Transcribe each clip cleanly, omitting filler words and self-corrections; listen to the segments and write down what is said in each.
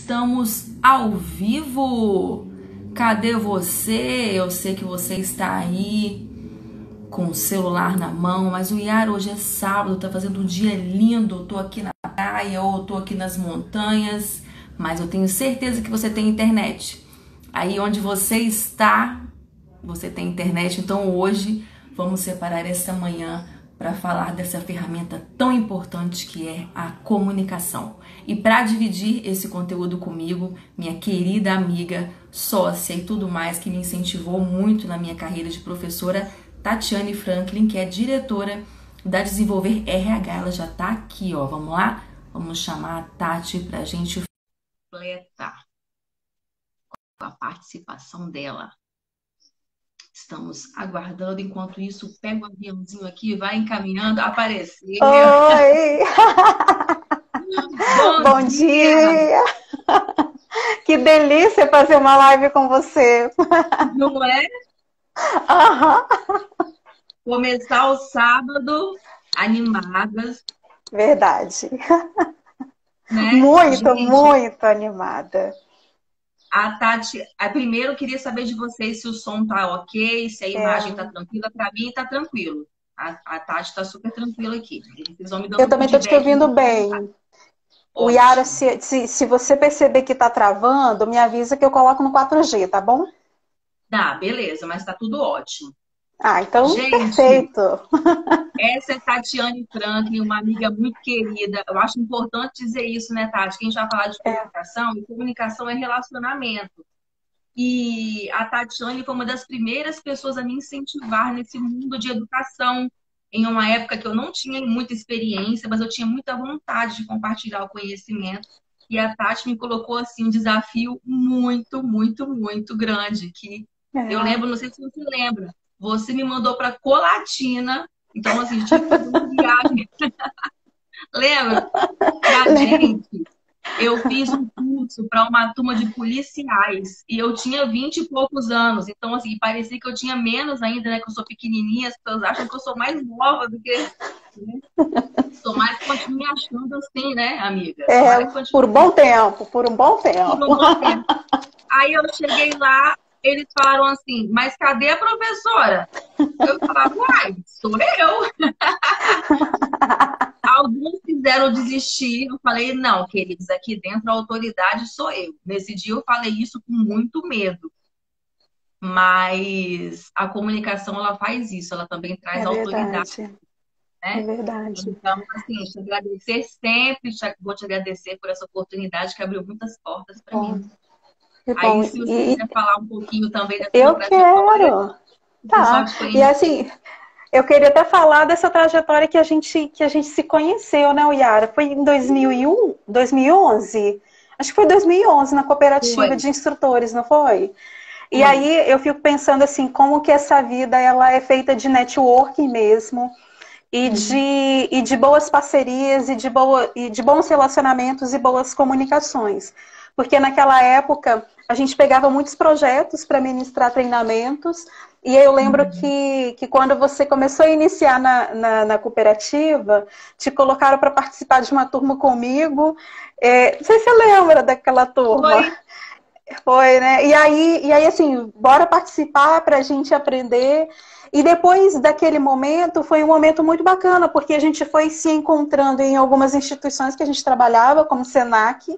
estamos ao vivo. Cadê você? Eu sei que você está aí com o celular na mão, mas o Yara, hoje é sábado, tá fazendo um dia lindo. Eu tô aqui na praia ou eu tô aqui nas montanhas, mas eu tenho certeza que você tem internet. Aí onde você está, você tem internet. Então hoje vamos separar essa manhã para falar dessa ferramenta tão importante que é a comunicação. E para dividir esse conteúdo comigo, minha querida amiga, sócia e tudo mais, que me incentivou muito na minha carreira de professora, Tatiane Franklin, que é diretora da Desenvolver RH. Ela já tá aqui, ó. Vamos lá? Vamos chamar a Tati pra gente completar a participação dela. Estamos aguardando. Enquanto isso, pega o aviãozinho aqui, vai encaminhando, aparecer. Oi! Bom dia! Que delícia fazer uma live com você! Não é? Uhum. Começar o sábado animadas. Verdade. Né? Muito, Gente, muito animada. a Tati, primeiro eu queria saber de vocês se o som tá ok, se a imagem tá tranquila. Para mim tá tranquilo. A Tati tá super tranquila aqui. Vocês vão me dando Eu também estou te feedback. ouvindo bem. O Yara, se você perceber que tá travando, me avisa que eu coloco no 4G, tá bom? Tá, beleza, mas tá tudo ótimo. Ah, então Gente, perfeito. essa é Tatiane Franklin, uma amiga muito querida. Eu acho importante dizer isso, né, Tati? Que a gente vai falar de comunicação, e comunicação é relacionamento. E a Tatiane foi uma das primeiras pessoas a me incentivar nesse mundo de educação, em uma época que eu não tinha muita experiência, mas eu tinha muita vontade de compartilhar o conhecimento. E a Tati me colocou assim um desafio muito, muito, muito grande, que eu lembro, não sei se você lembra, você me mandou para Colatina, então assim, eu tive que fazer uma viagem. Lembra? Pra gente, eu fiz um curso para uma turma de policiais e eu tinha 20 e poucos anos. Então, assim, parecia que eu tinha menos ainda, né? Que eu sou pequenininha, as pessoas acham que eu sou mais nova do que... Né? Tomara que continue me achando assim, né, amiga? Por um bom tempo, por um bom tempo. Por um bom tempo. Aí eu cheguei lá, eles falaram assim, mas cadê a professora? Eu falava, uai, sou eu. Alguns quiseram desistir. Eu falei, não, queridos, aqui dentro a autoridade sou eu. Nesse dia eu falei isso com muito medo. Mas a comunicação, ela faz isso. Ela também traz autoridade. Né? É verdade. Então, assim, te agradecer sempre. Vou te agradecer por essa oportunidade que abriu muitas portas para mim. Aí, se você quiser falar um pouquinho também da sua trajetória. Eu quero. Tá. E assim... Eu queria até falar dessa trajetória que a gente se conheceu, né, Yara? Foi em 2001, 2011? Acho que foi 2011, na cooperativa de instrutores, não foi? E aí eu fico pensando assim, como que essa vida ela é feita de networking mesmo, e de boas parcerias, e de bons relacionamentos e boas comunicações. Porque naquela época a gente pegava muitos projetos para ministrar treinamentos. E eu lembro que quando você começou a iniciar na cooperativa, te colocaram para participar de uma turma comigo. Não sei se você lembra daquela turma. Foi, né? E aí, assim, bora participar para a gente aprender. E depois daquele momento, foi um momento muito bacana, porque a gente foi se encontrando em algumas instituições que a gente trabalhava, como o Senac.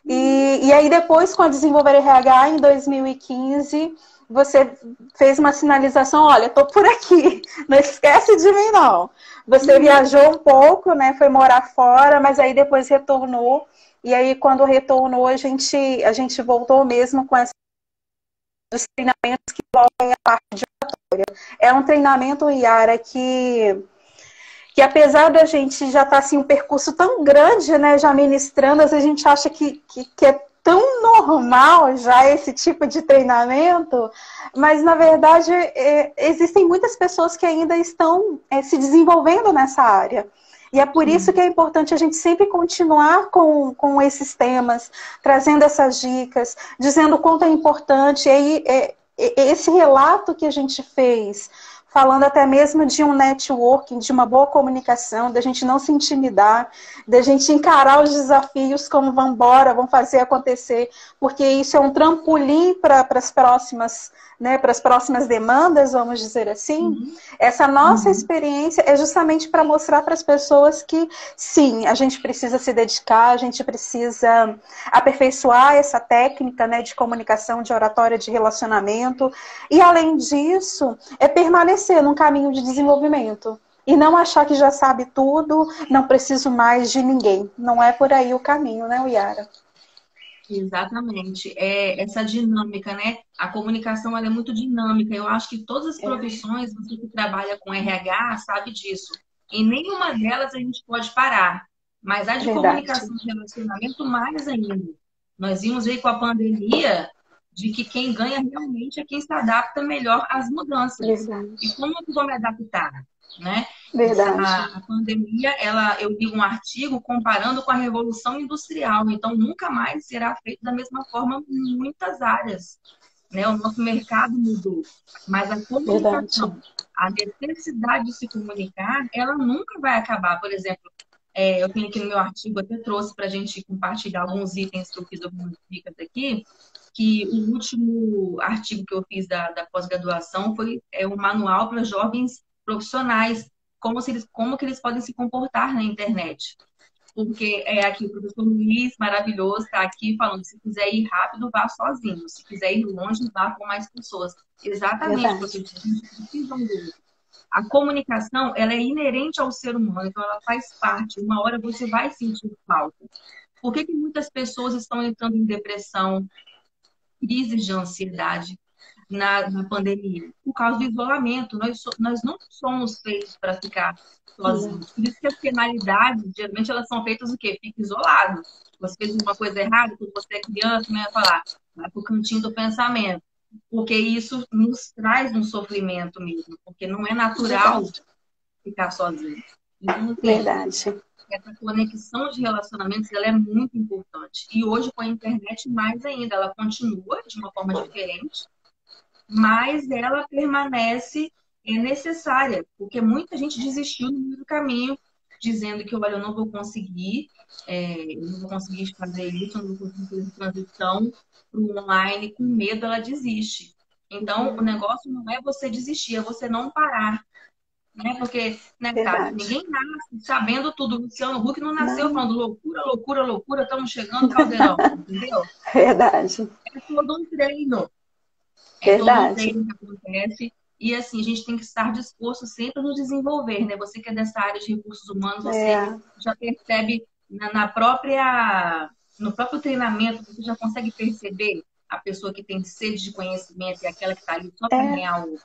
E aí depois, com a Desenvolver RH, em 2015... você fez uma sinalização, olha, estou por aqui, não esquece de mim, não. Você viajou um pouco, né, foi morar fora, mas aí depois retornou, e aí quando retornou, a gente voltou mesmo com os treinamentos que envolvem a parte de oratória. É um treinamento, Yara, que apesar da gente já estar assim, um percurso tão grande, né, já ministrando, às vezes a gente acha que é tão normal já esse tipo de treinamento, mas na verdade existem muitas pessoas que ainda estão se desenvolvendo nessa área. E é por isso que é importante a gente sempre continuar com esses temas, trazendo essas dicas, dizendo o quanto é importante. E aí, esse relato que a gente fez falando até mesmo de um networking, de uma boa comunicação, da gente não se intimidar, da gente encarar os desafios como vamos embora, vamos fazer acontecer, porque isso é um trampolim para as próximas, né, para as próximas demandas, vamos dizer assim. Uhum. Essa nossa experiência é justamente para mostrar para as pessoas que, sim, a gente precisa se dedicar, a gente precisa aperfeiçoar essa técnica, né, de comunicação, de oratória, de relacionamento, e além disso, é permanecer num caminho de desenvolvimento. E não achar que já sabe tudo, não preciso mais de ninguém. Não é por aí o caminho, né, Yara? Exatamente. É essa dinâmica, né? A comunicação ela é muito dinâmica. Eu acho que todas as profissões, você que trabalha com RH, sabe disso. Em nenhuma delas a gente pode parar. Mas a de comunicação e relacionamento, mais ainda. Nós vimos aí com a pandemia de que quem ganha realmente é quem se adapta melhor às mudanças. Verdade. E como eu vou me adaptar, né? Verdade. A pandemia, eu li um artigo comparando com a Revolução Industrial, então nunca mais será feito da mesma forma em muitas áreas, né? O nosso mercado mudou, mas a comunicação, a necessidade de se comunicar, ela nunca vai acabar. Por exemplo, eu tenho aqui no meu artigo, até trouxe para a gente compartilhar alguns itens que eu fiz, algumas dicas aqui, que o último artigo que eu fiz da pós-graduação foi um manual para jovens profissionais, como que eles podem se comportar na internet. Porque aqui o professor Luiz, maravilhoso, está aqui falando, se quiser ir rápido, vá sozinho. Se quiser ir longe, vá com mais pessoas. Exatamente, professor. A gente precisa um do outro. A comunicação, ela é inerente ao ser humano, então ela faz parte. Uma hora você vai sentir falta. Por que muitas pessoas estão entrando em depressão, crises de ansiedade na pandemia? Por causa do isolamento. Nós não somos feitos para ficar sozinhos. Por isso que as penalidades, geralmente, elas são feitas o quê? Fica isolado. Você fez uma coisa errada, quando você é criança, não ia falar, vai para o cantinho do pensamento. Porque isso nos traz um sofrimento mesmo. Porque não é natural ficar sozinho. Então, Verdade. Essa conexão de relacionamentos, ela é muito importante. E hoje, com a internet, mais ainda. Ela continua de uma forma diferente, mas ela permanece necessária, porque muita gente desistiu no meio do caminho, dizendo que, olha, eu não vou conseguir, fazer isso, eu não vou conseguir fazer transição para o online, com medo ela desiste. Então, o negócio não é você desistir, é você não parar. Né? Porque, né, cara, ninguém nasce sabendo tudo. O Luciano Huck não nasceu falando loucura, loucura, loucura, estamos chegando no caldeirão, entendeu? Verdade. É todo um treino. Verdade. Todo um treino que acontece. E assim, a gente tem que estar disposto sempre a nos desenvolver, né? Você que é dessa área de recursos humanos, você já percebe no próprio treinamento, você já consegue perceber a pessoa que tem sede de conhecimento e aquela que está ali só para ganhar o...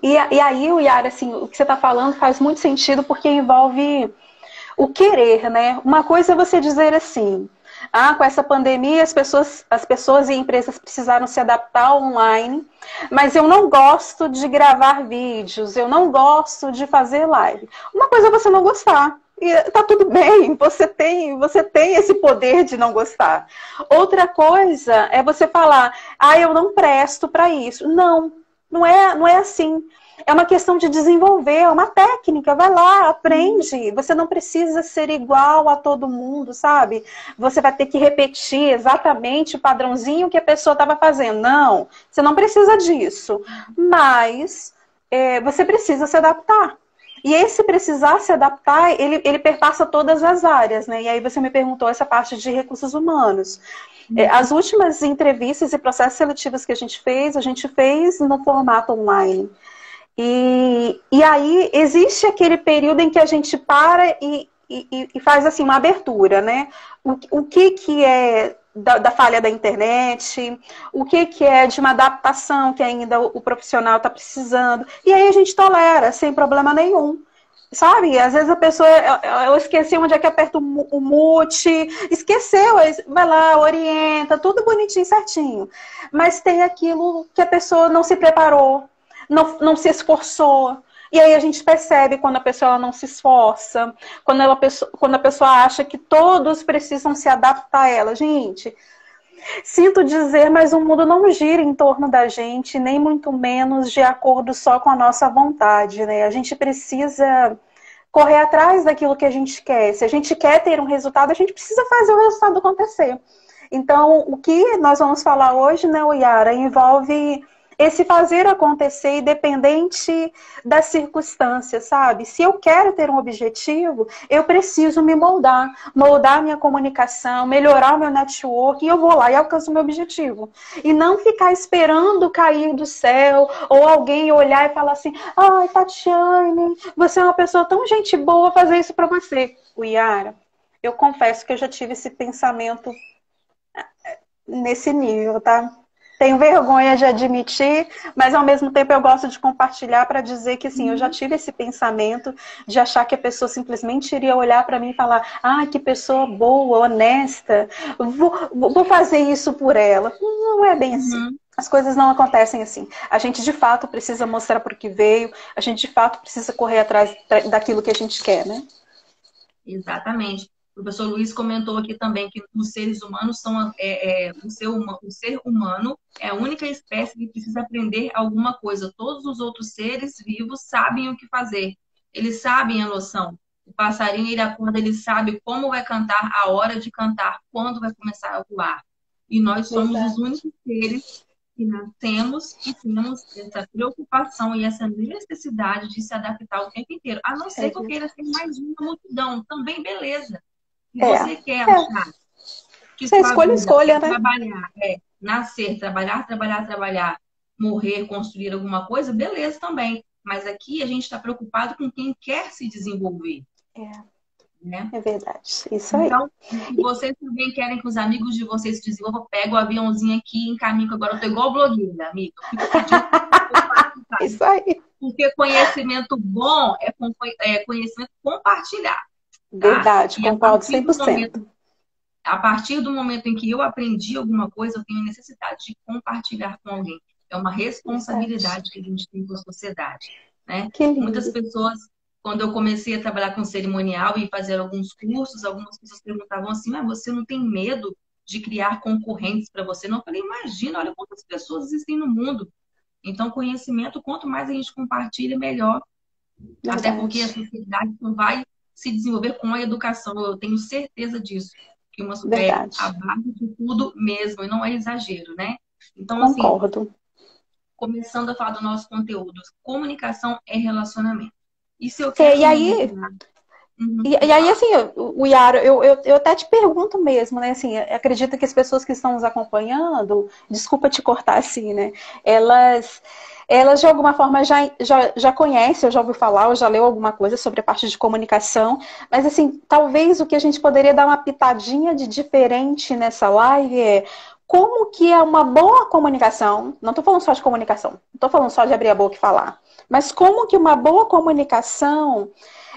E aí, Yara, assim, o que você está falando faz muito sentido porque envolve o querer, né? Uma coisa é você dizer assim, com essa pandemia as pessoas e empresas precisaram se adaptar online, mas eu não gosto de gravar vídeos, eu não gosto de fazer live. Uma coisa é você não gostar. E tá tudo bem, você tem esse poder de não gostar. Outra coisa é você falar, eu não presto para isso. Não é assim. É uma questão de desenvolver, é uma técnica. Vai lá, aprende. Você não precisa ser igual a todo mundo, sabe? Você vai ter que repetir exatamente o padrãozinho que a pessoa estava fazendo. Não, você não precisa disso. Mas você precisa se adaptar. E esse precisar se adaptar, ele perpassa todas as áreas, né? E aí você me perguntou essa parte de recursos humanos. As últimas entrevistas e processos seletivos que a gente fez no formato online. E aí existe aquele período em que a gente para e faz assim uma abertura, né? O que é da falha da internet, o que é de uma adaptação que ainda o profissional está precisando. E aí a gente tolera, sem problema nenhum. Sabe? Às vezes a pessoa, eu esqueci onde é que aperta o mute, esqueceu, vai lá, orienta, tudo bonitinho, certinho. Mas tem aquilo que a pessoa não se preparou, não se esforçou. E aí a gente percebe quando a pessoa não se esforça, quando a pessoa acha que todos precisam se adaptar a ela. Gente, Sinto dizer, mas o mundo não gira em torno da gente, nem muito menos de acordo só com a nossa vontade, né? A gente precisa correr atrás daquilo que a gente quer. Se a gente quer ter um resultado, a gente precisa fazer o resultado acontecer. Então, o que nós vamos falar hoje, né, Yara, envolve esse fazer acontecer independente das circunstâncias, sabe? Se eu quero ter um objetivo, eu preciso me moldar, moldar minha comunicação, melhorar o meu network, e eu vou lá e alcanço o meu objetivo. E não ficar esperando cair do céu, ou alguém olhar e falar assim, ai, Tatiane, você é uma pessoa tão gente boa, fazer isso para você. O Yara, eu confesso que eu já tive esse pensamento nesse nível, tá? Tenho vergonha de admitir, mas ao mesmo tempo eu gosto de compartilhar para dizer que sim, eu já tive esse pensamento de achar que a pessoa simplesmente iria olhar para mim e falar, ah, que pessoa boa, honesta, vou fazer isso por ela. Não é bem assim. As coisas não acontecem assim. A gente de fato precisa mostrar para o que veio, a gente de fato precisa correr atrás daquilo que a gente quer, né? Exatamente. O professor Luiz comentou aqui também que os seres humanos são o ser humano é a única espécie que precisa aprender alguma coisa. Todos os outros seres vivos sabem o que fazer. Eles sabem a noção. O passarinho, ele acorda, ele sabe como vai cantar, a hora de cantar, quando vai começar a voar. E nós somos os únicos seres que nascemos e temos essa preocupação e essa necessidade de se adaptar o tempo inteiro. A não ser que eu queira ser mais uma multidão, também beleza. Se você quer achar que você sua vida escolha, né? trabalhar, nascer, trabalhar, morrer, construir alguma coisa, beleza também. Mas aqui a gente está preocupado com quem quer se desenvolver. Né? É verdade, isso aí. Então, se vocês também querem que os amigos de vocês se desenvolvam, pega o aviãozinho aqui e encaminho, que agora eu tô igual blogueira, amiga. Eu fico pedindo isso aí. Porque conhecimento bom é conhecimento compartilhado. Verdade, tá? Concordo 100%. A partir do momento em que eu aprendi alguma coisa, eu tenho necessidade de compartilhar com alguém. É uma responsabilidade que a gente tem com a sociedade. Né? Muitas pessoas, quando eu comecei a trabalhar com cerimonial e fazer alguns cursos, algumas pessoas perguntavam assim, mas você não tem medo de criar concorrentes para você? Não, eu falei, imagina, olha quantas pessoas existem no mundo. Então, conhecimento, quanto mais a gente compartilha, melhor. Verdade. Até porque a sociedade não vai se desenvolver com a educação. Eu tenho certeza disso. Que uma é a base de tudo mesmo, e não é exagero, né? Então, concordo. Assim, começando a falar do nosso conteúdo, comunicação é relacionamento. E se eu quero... E aí... E aí, assim, o Yara, eu até te pergunto mesmo, né? Assim, acredito que as pessoas que estão nos acompanhando, desculpa te cortar assim, né? Elas de alguma forma já conhecem, ou já ouviu falar, ou já leu alguma coisa sobre a parte de comunicação, mas assim, talvez o que a gente poderia dar uma pitadinha de diferente nessa live é como que é uma boa comunicação, não estou falando só de comunicação, não estou falando só de abrir a boca e falar, mas como que uma boa comunicação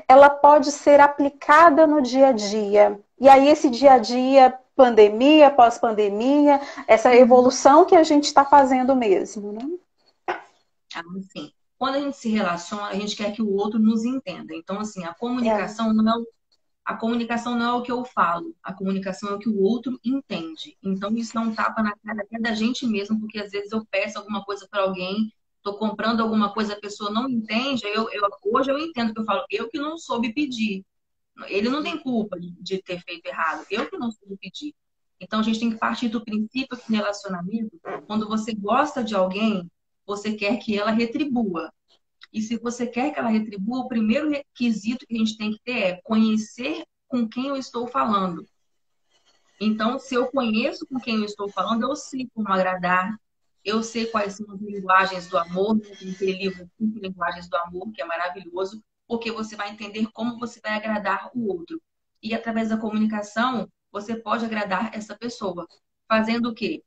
ela pode ser aplicada no dia a dia. E aí esse dia a dia, pandemia, pós-pandemia, essa evolução que a gente está fazendo mesmo, né? Assim, quando a gente se relaciona, a gente quer que o outro nos entenda. Então, assim, a comunicação não é o que eu falo, a comunicação é o que o outro entende. Então, isso não tapa na cara até da gente mesmo, porque às vezes eu peço alguma coisa para alguém, estou comprando alguma coisa, a pessoa não entende, hoje eu entendo que eu falo, eu que não soube pedir. Ele não tem culpa de ter feito errado, eu que não soube pedir. Então, a gente tem que partir do princípio que no relacionamento, quando você gosta de alguém, você quer que ela retribua. E se você quer que ela retribua, o primeiro requisito que a gente tem que ter é conhecer com quem eu estou falando. Então, se eu conheço com quem eu estou falando, eu sei como agradar, eu sei quais são as linguagens do amor, aquele livro 5 Linguagens do Amor, que é maravilhoso, porque você vai entender como você vai agradar o outro. E através da comunicação, você pode agradar essa pessoa. Fazendo o quê?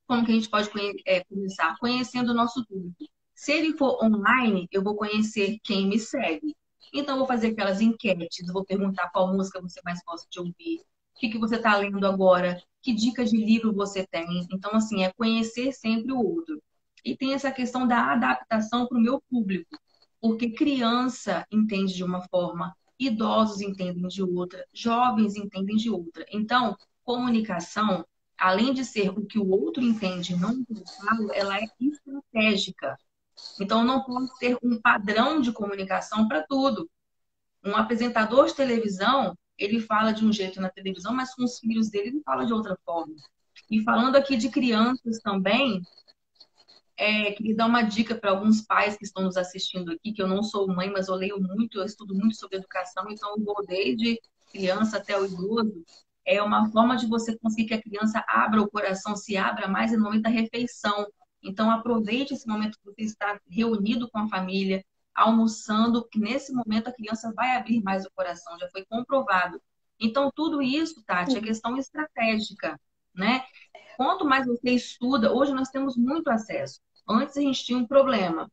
Como que a gente pode começar? Conhecendo o nosso público. Se ele for online, eu vou conhecer quem me segue. Então, eu vou fazer aquelas enquetes, vou perguntar qual música você mais gosta de ouvir, o que você está lendo agora, que dicas de livro você tem. Então, assim, é conhecer sempre o outro. E tem essa questão da adaptação para o meu público. Porque criança entende de uma forma, idosos entendem de outra, jovens entendem de outra. Então, comunicação além de ser o que o outro entende, não o que eu falo, ela é estratégica. Então, eu não posso ter um padrão de comunicação para tudo. Um apresentador de televisão, ele fala de um jeito na televisão, mas com os filhos dele ele fala de outra forma. E falando aqui de crianças também, queria dar uma dica para alguns pais que estão nos assistindo aqui, que eu não sou mãe, mas eu leio muito, eu estudo muito sobre educação, então eu vou desde criança até o idoso. É uma forma de você conseguir que a criança abra o coração, se abra mais no momento da refeição. Então, aproveite esse momento que você está reunido com a família, almoçando, que nesse momento a criança vai abrir mais o coração, já foi comprovado. Então, tudo isso, Tati, é questão estratégica, né? Quanto mais você estuda, hoje nós temos muito acesso. Antes a gente tinha um problema,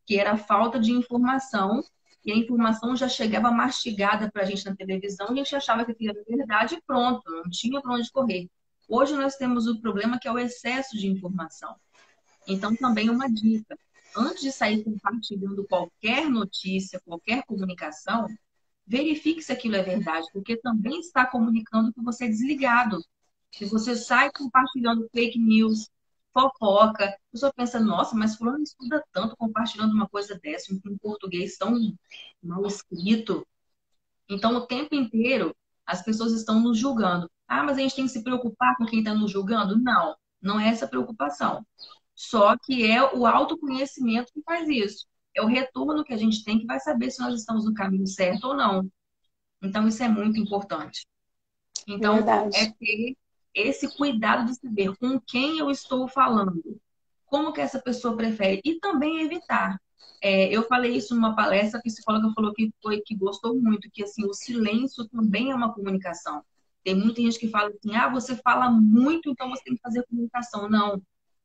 que era a falta de informação, e a informação já chegava mastigada para a gente na televisão, e a gente achava que aquilo era verdade e pronto, não tinha para onde correr. Hoje nós temos o problema que é o excesso de informação. Então, também uma dica. Antes de sair compartilhando qualquer notícia, qualquer comunicação, verifique se aquilo é verdade, porque também está comunicando que você é desligado. Se você sai compartilhando fake news, fofoca, a pessoa pensa, nossa, mas fulano estuda tanto compartilhando uma coisa dessa, um português tão mal escrito. Então, o tempo inteiro, as pessoas estão nos julgando. Ah, mas a gente tem que se preocupar com quem está nos julgando? Não, não é essa preocupação. Só que é o autoconhecimento que faz isso. É o retorno que a gente tem que vai saber se nós estamos no caminho certo ou não. Então, isso é muito importante. Então, é ter esse cuidado de saber com quem eu estou falando, como que essa pessoa prefere, e também evitar. Eu falei isso numa palestra, a psicóloga falou que gostou muito, que assim, o silêncio também é uma comunicação. Tem muita gente que fala assim, ah, você fala muito, então você tem que fazer comunicação. Não,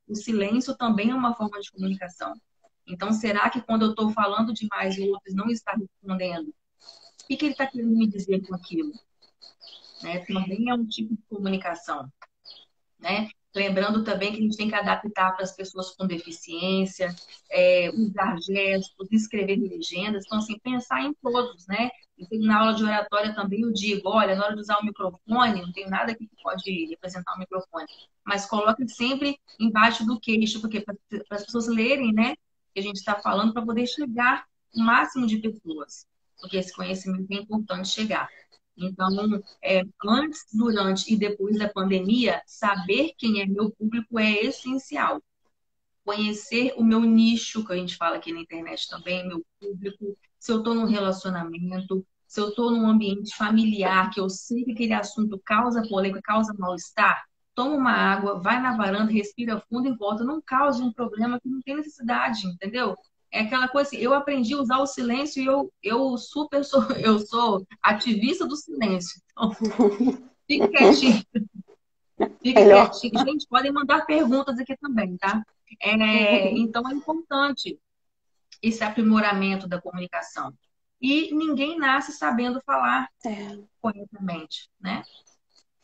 o silêncio também é uma forma de comunicação. Então, será que quando eu estou falando demais e o outro não está respondendo, o que ele está querendo me dizer com aquilo? Né? Também é um tipo de comunicação, né? Lembrando também que a gente tem que adaptar para as pessoas com deficiência, usar gestos, escrever legendas. Então, assim, pensar em todos, né? E na aula de oratória também eu digo, olha, na hora de usar o microfone, não tem nada aqui que pode representar o microfone, mas coloque sempre embaixo do queixo, porque para as pessoas lerem, né? Que a gente está falando, para poder chegar o máximo de pessoas, porque esse conhecimento é importante chegar. Então, antes, durante e depois da pandemia, saber quem é meu público é essencial. Conhecer o meu nicho, que a gente fala aqui na internet também, meu público, se eu estou num relacionamento, se eu estou num ambiente familiar, que eu sei que aquele assunto causa polêmica, causa mal-estar, toma uma água, vai na varanda, respira fundo e volta. Não cause um problema que não tem necessidade, entendeu? É aquela coisa assim, eu aprendi a usar o silêncio e eu sou ativista do silêncio. Então, fique quietinho. Fique quietinho. Gente, podem mandar perguntas aqui também, tá? Então, é importante esse aprimoramento da comunicação. E ninguém nasce sabendo falar corretamente, né?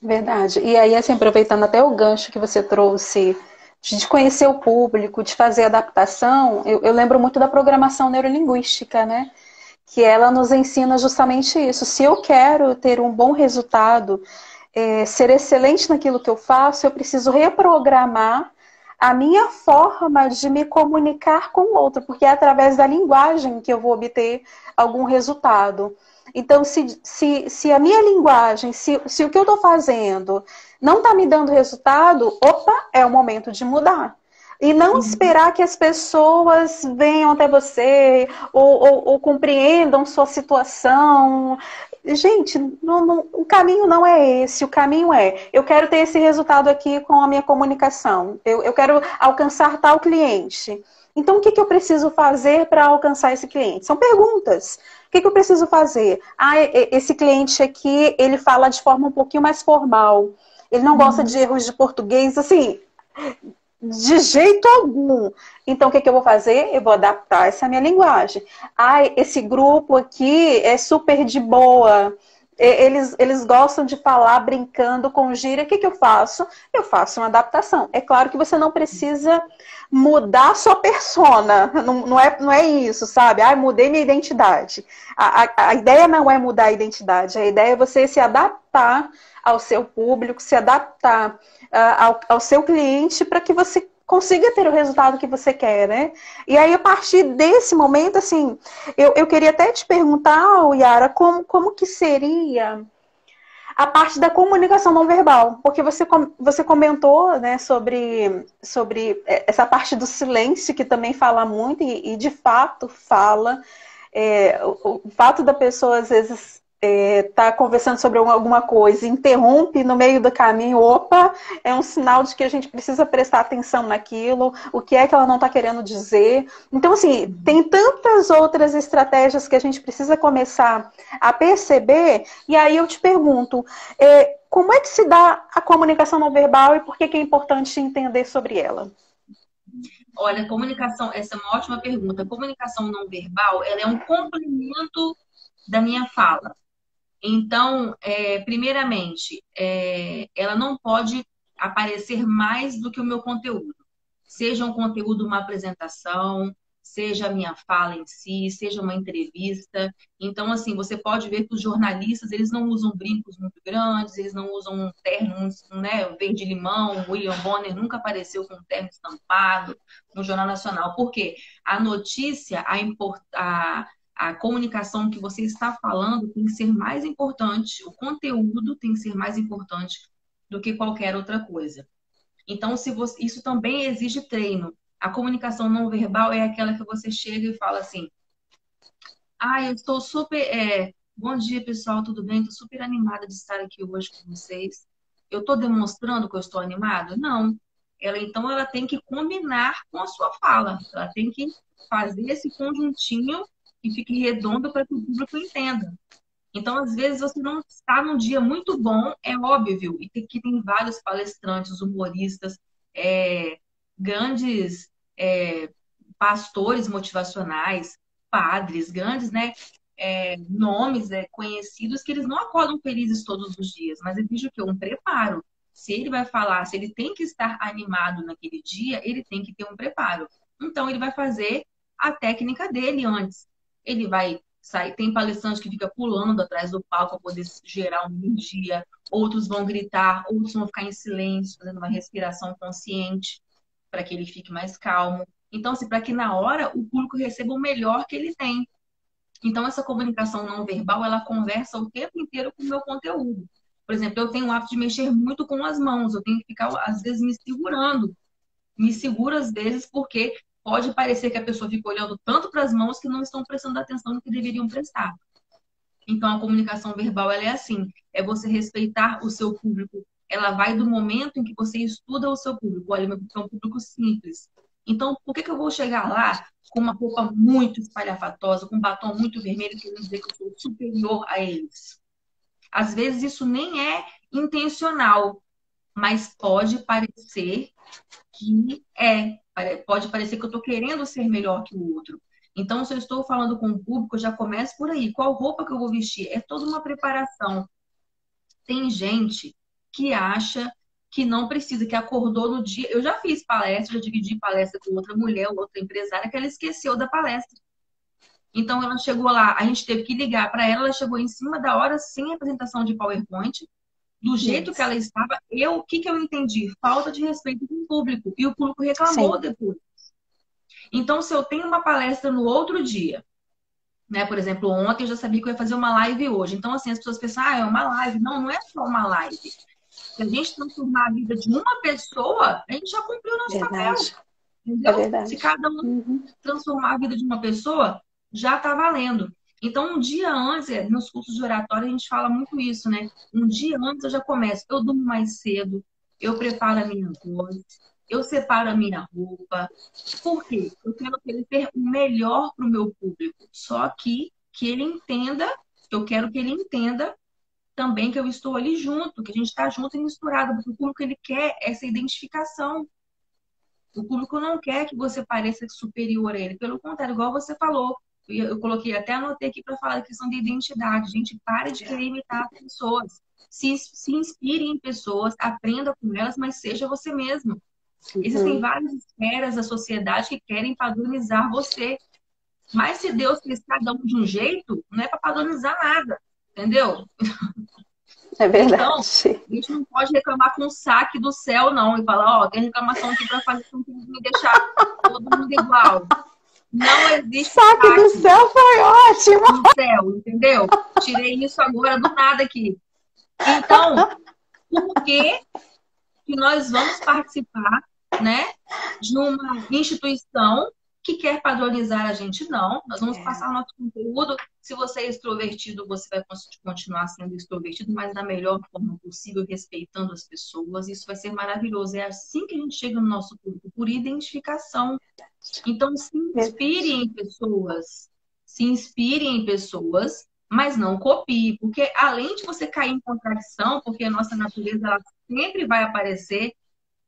Verdade. E aí, assim, aproveitando até o gancho que você trouxe de conhecer o público, de fazer adaptação, eu lembro muito da programação neurolinguística, né? Que ela nos ensina justamente isso. Se eu quero ter um bom resultado, ser excelente naquilo que eu faço, eu preciso reprogramar a minha forma de me comunicar com o outro, porque é através da linguagem que eu vou obter algum resultado. Então, se a minha linguagem, se o que eu estou fazendo não está me dando resultado, opa, é o momento de mudar. E não esperar que as pessoas venham até você ou compreendam sua situação. Gente, o caminho não é esse. O caminho eu quero ter esse resultado aqui com a minha comunicação. Eu quero alcançar tal cliente. Então, o que eu preciso fazer para alcançar esse cliente? São perguntas. O que eu preciso fazer? Ah, esse cliente aqui, ele fala de forma um pouquinho mais formal. Ele não gosta de erros de português, assim, de jeito algum. Então, o que eu vou fazer? Eu vou adaptar essa minha linguagem. Ah, esse grupo aqui é super de boa. Eles gostam de falar brincando com gíria. O que eu faço? Eu faço uma adaptação. É claro que você não precisa mudar sua persona. Não é isso, sabe? Ah, mudei minha identidade. A ideia não é mudar a identidade. A ideia é você se adaptar ao seu público, se adaptar ao seu cliente para que você consiga ter o resultado que você quer, né? E aí, a partir desse momento, assim, eu queria até te perguntar, Yara, como que seria a parte da comunicação não verbal? Porque você comentou, né, sobre essa parte do silêncio, que também fala muito, e de fato fala. O fato da pessoa, às vezes, tá conversando sobre alguma coisa, interrompe no meio do caminho, opa, é um sinal de que a gente precisa prestar atenção naquilo, o que é que ela não está querendo dizer. Então, assim, tem tantas outras estratégias que a gente precisa começar a perceber, e aí eu te pergunto, como é que se dá a comunicação não verbal e por que é importante entender sobre ela? Olha, comunicação, essa é uma ótima pergunta. Comunicação não verbal, ela é um complemento da minha fala. Então, primeiramente, ela não pode aparecer mais do que o meu conteúdo. Seja um conteúdo, uma apresentação, seja a minha fala em si, seja uma entrevista. Então, assim, você pode ver que os jornalistas, eles não usam brincos muito grandes, eles não usam um terno, né, verde-limão. William Bonner nunca apareceu com um terno estampado no Jornal Nacional. Por quê? A notícia, a comunicação que você está falando tem que ser mais importante, o conteúdo tem que ser mais importante do que qualquer outra coisa. Então, isso também exige treino. A comunicação não verbal é aquela que você chega e fala assim: ah, eu estou super. Bom dia, pessoal, tudo bem? Estou super animada de estar aqui hoje com vocês. Eu estou demonstrando que eu estou animada? Não. Então, ela tem que combinar com a sua fala. Ela tem que fazer esse conjuntinho e fique redondo para que o público entenda. Então, às vezes, você não está num dia muito bom, é óbvio, e que tem vários palestrantes, humoristas, grandes pastores motivacionais, padres, grandes, né, nomes conhecidos, que eles não acordam felizes todos os dias, mas exige o quê? Um preparo. Se ele vai falar, se ele tem que estar animado naquele dia, ele tem que ter um preparo. Então, ele vai fazer a técnica dele antes. Ele vai sair. Tem palestrante que fica pulando atrás do palco para poder gerar uma energia. Outros vão gritar, outros vão ficar em silêncio, fazendo uma respiração consciente para que ele fique mais calmo. Então, assim, para que na hora o público receba o melhor que ele tem. Então, essa comunicação não verbal, ela conversa o tempo inteiro com o meu conteúdo. Por exemplo, eu tenho o hábito de mexer muito com as mãos. Eu tenho que ficar, às vezes, me segurando. Me seguro, às vezes, porque pode parecer que a pessoa fica olhando tanto para as mãos que não estão prestando atenção no que deveriam prestar. Então, a comunicação verbal, ela é assim. É você respeitar o seu público. Ela vai do momento em que você estuda o seu público. Olha, meu público é um público simples. Então, por que eu vou chegar lá com uma roupa muito espalhafatosa, com um batom muito vermelho, querendo dizer que eu sou superior a eles? Às vezes, isso nem é intencional, mas pode parecer que pode parecer que eu estou querendo ser melhor que o outro. Então, se eu estou falando com o público, eu já começo por aí. Qual roupa que eu vou vestir? É toda uma preparação. Tem gente que acha que não precisa, que acordou no dia. Eu já fiz palestra, já dividi palestra com outra mulher, outra empresária, que ela esqueceu da palestra. Então, ela chegou lá, a gente teve que ligar para ela, ela chegou em cima da hora, sem apresentação de PowerPoint, do jeito que ela estava. O que eu entendi? Falta de respeito com o público. E o público reclamou depois. Então, se eu tenho uma palestra no outro dia, né? Por exemplo, ontem eu já sabia que eu ia fazer uma live hoje. Então, assim, as pessoas pensam, é uma live. Não, não é só uma live. Se a gente transformar a vida de uma pessoa, a gente já cumpriu o nosso papel. Entendeu? Se cada um transformar a vida de uma pessoa, já está valendo. Então, um dia antes, nos cursos de oratória, a gente fala muito isso, né? Um dia antes eu já começo. Eu durmo mais cedo, eu preparo a minha voz, eu separo a minha roupa. Por quê? Eu quero que ele tenha o melhor para o meu público. Só que ele entenda, eu quero que ele entenda também que eu estou ali junto, que a gente está junto e misturado, porque o público ele quer essa identificação. O público não quer que você pareça superior a ele. Pelo contrário, igual você falou, eu coloquei, até anotei aqui para falar da questão de identidade. Gente, pare de querer imitar as pessoas. Se inspire em pessoas, aprenda com elas, mas seja você mesmo. Existem várias esferas da sociedade que querem padronizar você. Mas se Deus fez cada um de um jeito, não é para padronizar nada, entendeu? É verdade. Então, a gente não pode reclamar com o saque do céu, não, e falar, ó, tem reclamação aqui para fazer, não tem que me deixar todo mundo igual. Não existe saque do céu foi ótimo. Do céu, entendeu? Tirei isso agora do nada aqui. Então, por que nós vamos participar, né, de uma instituição que quer padronizar a gente? Não, nós vamos passar nosso conteúdo. Se você é extrovertido, você vai continuar sendo extrovertido, mas da melhor forma possível, respeitando as pessoas. Isso vai ser maravilhoso. É assim que a gente chega no nosso público, por identificação. Então, se inspire em pessoas. Se inspire em pessoas, mas não copie. Porque além de você cair em contradição, porque a nossa natureza ela sempre vai aparecer,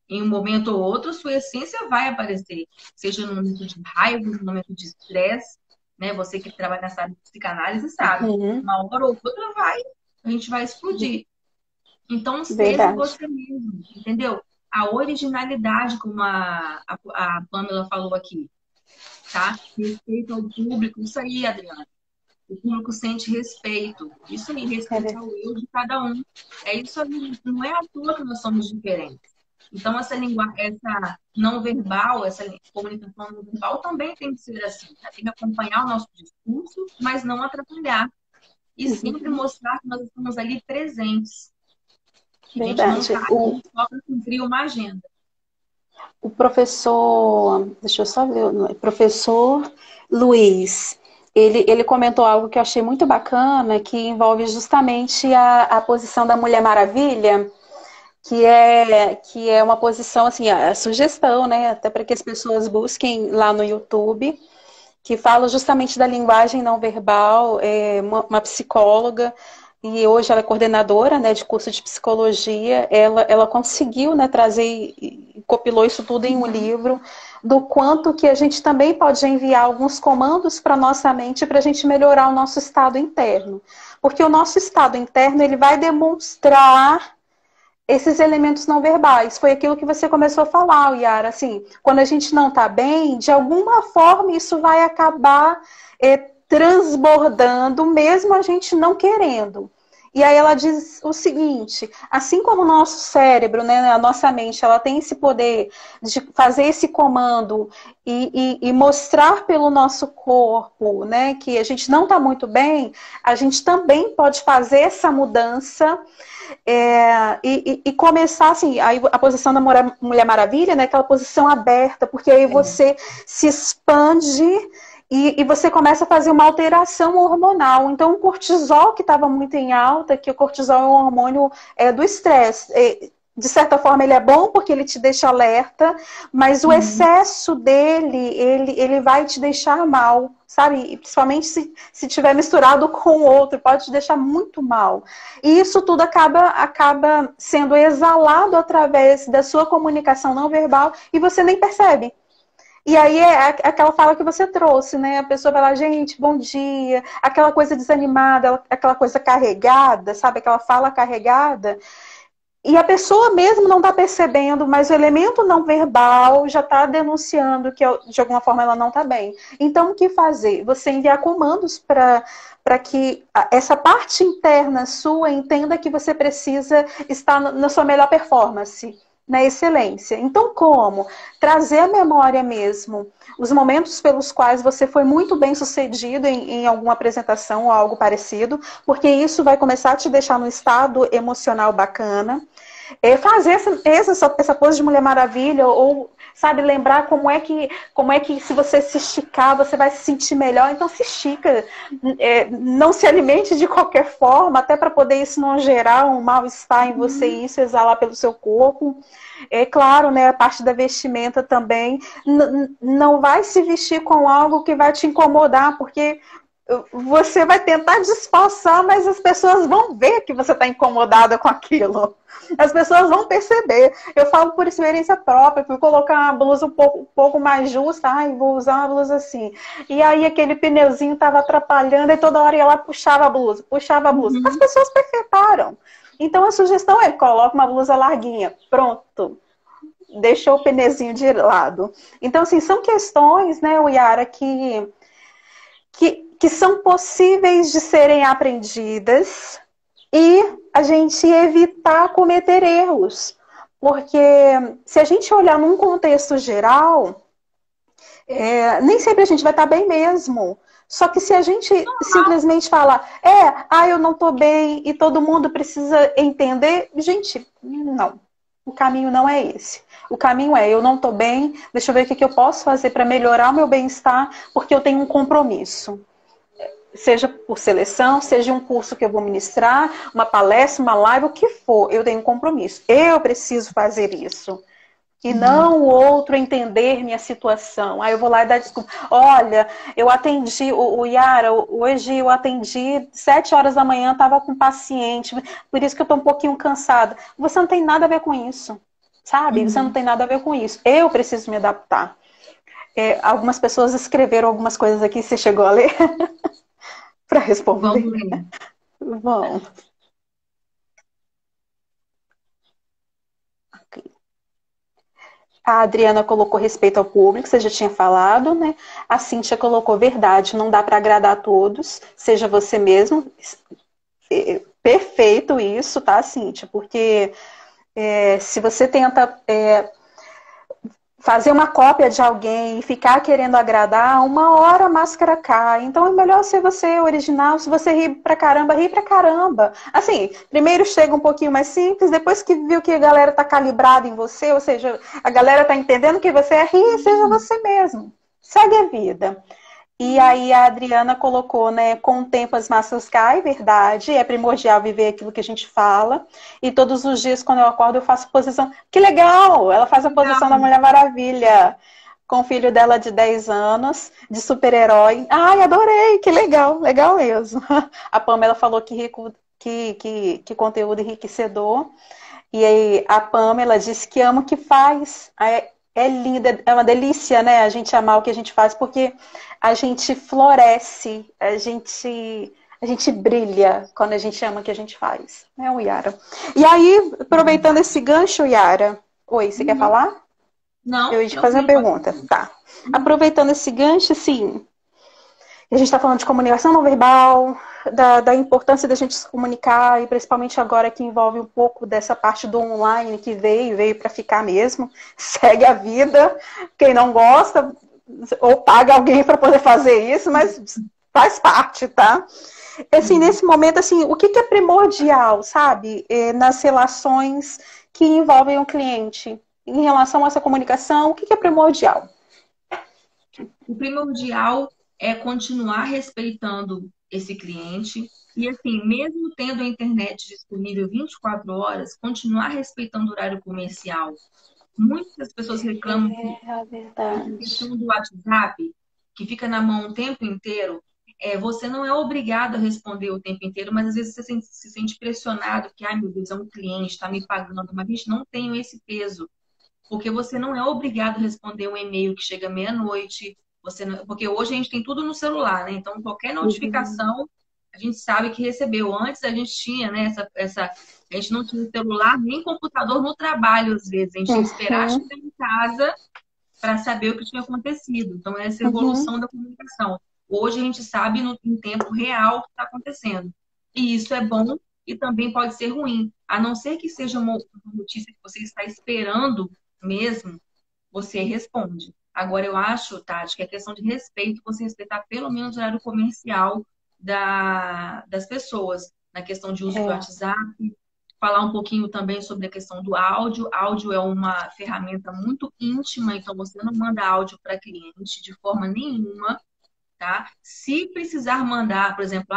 em um momento ou outro, sua essência vai aparecer. Seja no momento de raiva, no momento de estresse, né? Você que trabalha nessa área de psicanálise sabe. Uma hora ou outra a gente vai explodir. Então, seja você mesmo, entendeu? A originalidade, como a Pamela falou aqui, tá? Respeito ao público, isso aí, Adriana. O público sente respeito. Isso aí, respeito ao eu de cada um. É isso aí. Não é à toa que nós somos diferentes. Então, essa não verbal, essa comunicação não verbal também tem que ser assim. Tá? Tem que acompanhar o nosso discurso, mas não atrapalhar. E sempre mostrar que nós estamos ali presentes. Verdade. A gente não está ali só para cumprir uma agenda. O professor, deixa eu só ver, professor Luiz, ele comentou algo que eu achei muito bacana, que envolve justamente a posição da Mulher Maravilha, que é uma posição, assim, a sugestão, né, até para que as pessoas busquem lá no YouTube, que fala justamente da linguagem não verbal, uma psicóloga, e hoje ela é coordenadora, né, de curso de psicologia. Ela conseguiu, né, trazer e compilou isso tudo em um livro, do quanto que a gente também pode enviar alguns comandos para nossa mente para a gente melhorar o nosso estado interno. Porque o nosso estado interno ele vai demonstrar esses elementos não verbais. Foi aquilo que você começou a falar, Yara. Assim, quando a gente não está bem, de alguma forma isso vai acabar transbordando, mesmo a gente não querendo. E aí ela diz o seguinte, assim como o nosso cérebro, né, a nossa mente, ela tem esse poder de fazer esse comando e mostrar pelo nosso corpo, né, que a gente não está muito bem, a gente também pode fazer essa mudança e começar assim, aí a posição da Mulher Maravilha, né, aquela posição aberta, porque aí você se expande e você começa a fazer uma alteração hormonal. Então, o cortisol, que estava muito em alta, que o cortisol é um hormônio do estresse. De certa forma, ele é bom porque ele te deixa alerta, mas o excesso dele, ele vai te deixar mal, sabe? E principalmente se tiver misturado com outro, pode te deixar muito mal. E isso tudo acaba sendo exalado através da sua comunicação não verbal e você nem percebe. E aí é aquela fala que você trouxe, né? A pessoa vai lá, gente, bom dia. Aquela coisa desanimada, aquela coisa carregada, sabe? Aquela fala carregada. E a pessoa mesmo não está percebendo, mas o elemento não verbal já está denunciando que de alguma forma ela não está bem. Então, o que fazer? Você enviar comandos para que essa parte interna sua entenda que você precisa estar na sua melhor performance, na excelência. Então, como? Trazer à memória mesmo os momentos pelos quais você foi muito bem sucedido em alguma apresentação ou algo parecido, porque isso vai começar a te deixar num estado emocional bacana. Fazer essa pose de Mulher Maravilha, ou, sabe, lembrar como é que se você se esticar, você vai se sentir melhor. Então se estica, não se alimente de qualquer forma, até para poder isso não gerar um mal-estar em você e isso exalar pelo seu corpo. É claro, né, a parte da vestimenta também, não vai se vestir com algo que vai te incomodar, porque você vai tentar disfarçar, mas as pessoas vão ver que você está incomodada com aquilo. As pessoas vão perceber. Eu falo por experiência própria, fui colocar uma blusa um pouco mais justa, ai, vou usar uma blusa assim. E aí aquele pneuzinho estava atrapalhando e toda hora ela puxava a blusa, puxava a blusa. As pessoas perfeitaram. Então a sugestão é, coloca uma blusa larguinha, pronto. Deixou o pneuzinho de lado. Então, assim, são questões, né, Yara, que são possíveis de serem aprendidas e a gente evitar cometer erros. Porque se a gente olhar num contexto geral, nem sempre a gente vai estar bem mesmo. Só que se a gente simplesmente falar, eu não estou bem e todo mundo precisa entender, gente, não. O caminho não é esse. O caminho é, eu não estou bem, deixa eu ver o que eu posso fazer para melhorar o meu bem-estar, porque eu tenho um compromisso. Seja por seleção, seja um curso que eu vou ministrar, uma palestra, uma live, o que for, eu tenho um compromisso. Eu preciso fazer isso. E não o outro entender minha situação. Aí eu vou lá e dar desculpa. Olha, eu atendi, o Yara, hoje eu atendi 7 horas da manhã, estava com um paciente, por isso que eu estou um pouquinho cansada. Você não tem nada a ver com isso, sabe? Você não tem nada a ver com isso. Eu preciso me adaptar. Algumas pessoas escreveram algumas coisas aqui, você chegou a ler? Para responder. Vamos ler. Vamos. Ok. A Adriana colocou respeito ao público, você já tinha falado, né? A Cíntia colocou verdade, não dá para agradar a todos, seja você mesmo. Perfeito isso, tá, Cíntia? Porque se você tenta fazer uma cópia de alguém e ficar querendo agradar, uma hora a máscara cai. Então é melhor ser você original. Se você ri pra caramba, ri pra caramba. Assim, primeiro chega um pouquinho mais simples, depois que viu que a galera tá calibrada em você, ou seja, a galera tá entendendo que você é rir, seja você mesmo. Segue a vida. E aí a Adriana colocou, né, com o tempo as massas caem, verdade, é primordial viver aquilo que a gente fala, e todos os dias quando eu acordo eu faço posição, que legal, ela faz a posição da Mulher Maravilha, com o filho dela de 10 anos, de super-herói, ai, adorei, que legal, legal mesmo. A Pamela falou que conteúdo enriquecedor, e aí a Pamela disse que ama o que faz, é linda, é uma delícia, né, a gente amar o que a gente faz, porque a gente floresce, a gente brilha quando a gente ama o que a gente faz, né, Yara? E aí, aproveitando esse gancho, Yara, oi, você quer falar? Não. Eu ia te fazer uma pergunta, tá. Aproveitando esse gancho, assim, a gente está falando de comunicação não verbal, da importância da gente se comunicar, e principalmente agora que envolve um pouco dessa parte do online que veio para ficar mesmo. Segue a vida. Quem não gosta, ou paga alguém para poder fazer isso, mas faz parte, tá? Assim, nesse momento, assim, o que é primordial, sabe? Nas relações que envolvem o cliente? Em relação a essa comunicação, o que é primordial? O primordial é continuar respeitando esse cliente e, assim, mesmo tendo a internet disponível 24 horas, continuar respeitando o horário comercial. Muitas pessoas reclamam da questão do WhatsApp, que fica na mão o tempo inteiro. Você não é obrigado a responder o tempo inteiro, mas às vezes você se sente pressionado, que, ai meu Deus, é um cliente, está me pagando, mas a gente não tem esse peso. Porque você não é obrigado a responder um e-mail que chega meia-noite. Porque hoje a gente tem tudo no celular, né? Então, qualquer notificação, a gente sabe que recebeu. Antes a gente tinha, né? A gente não tinha celular nem computador no trabalho, às vezes. A gente tinha que esperar chegar em casa para saber o que tinha acontecido. Então, essa evolução da comunicação. Hoje a gente sabe em tempo real o que está acontecendo. E isso é bom e também pode ser ruim. A não ser que seja uma notícia que você está esperando mesmo, você responde. Agora, eu acho, Tati, que é questão de respeito, você respeitar pelo menos o horário comercial das pessoas, na questão de uso do WhatsApp, falar um pouquinho também sobre a questão do áudio. Áudio é uma ferramenta muito íntima, então você não manda áudio para cliente de forma nenhuma, tá? Se precisar mandar, por exemplo,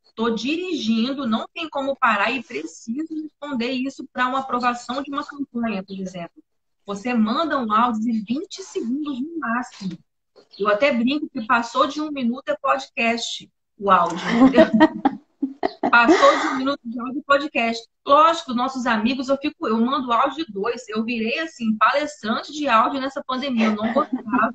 estou dirigindo, não tem como parar e preciso responder isso para uma aprovação de uma campanha, por exemplo. Você manda um áudio de 20 segundos no máximo. Eu até brinco que passou de 1 minuto é podcast. o áudio, entendeu? Passou de 1 minuto de áudio podcast. Lógico, nossos amigos, eu mando áudio de 2. Eu virei, assim, palestrante de áudio nessa pandemia. Eu não gostava.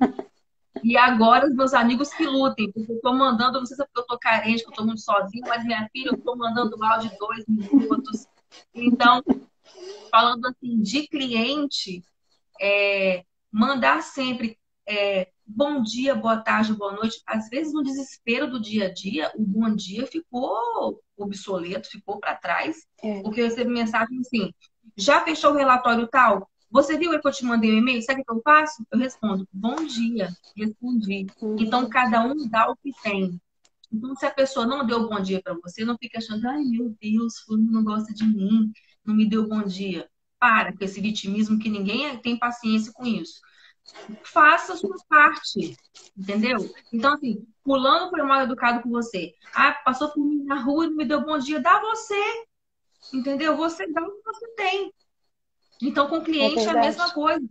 E agora os meus amigos que lutem, porque eu tô mandando, não sei se é porque eu tô carente, que eu tô muito sozinha, mas minha filha, eu tô mandando áudio de 2 minutos. Então, falando assim, de cliente, mandar sempre bom dia, boa tarde, boa noite. Às vezes, no desespero do dia a dia, o bom dia ficou obsoleto, ficou para trás, porque eu recebo mensagem assim, já fechou o relatório tal? Você viu que eu te mandei um e-mail? Sabe o que eu faço? Eu respondo, bom dia, respondi. Então, cada um dá o que tem. Então, se a pessoa não deu bom dia para você, não fica achando, ai meu Deus, fulano não gosta de mim, não me deu bom dia. Para com esse vitimismo que ninguém tem paciência com isso. Faça a sua parte, entendeu? Então, assim, fulano foi mal educado com você. Ah, passou por mim na rua e não me deu bom dia. Dá você, entendeu? Você dá o que você tem. Então, com o cliente é a mesma coisa.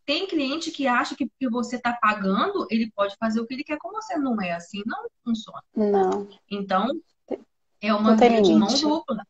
Tem cliente que acha que porque você está pagando, ele pode fazer o que ele quer com você. Não é assim, não funciona. Não. Então, é uma via de mão dupla.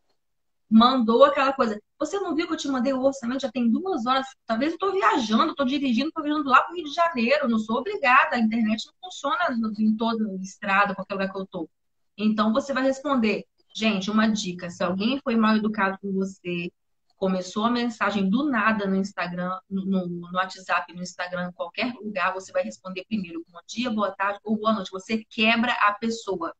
Mandou aquela coisa. Você não viu que eu te mandei o orçamento? Já tem 2 horas. Talvez eu estou viajando, estou dirigindo, estou viajando lá para o Rio de Janeiro. Não sou obrigada. A internet não funciona em toda a estrada, qualquer lugar que eu estou. Então, você vai responder. Gente, uma dica. Se alguém foi mal educado com você, começou a mensagem do nada no Instagram, no WhatsApp, no Instagram, em qualquer lugar, você vai responder primeiro bom dia, boa tarde ou boa noite. Você quebra a pessoa.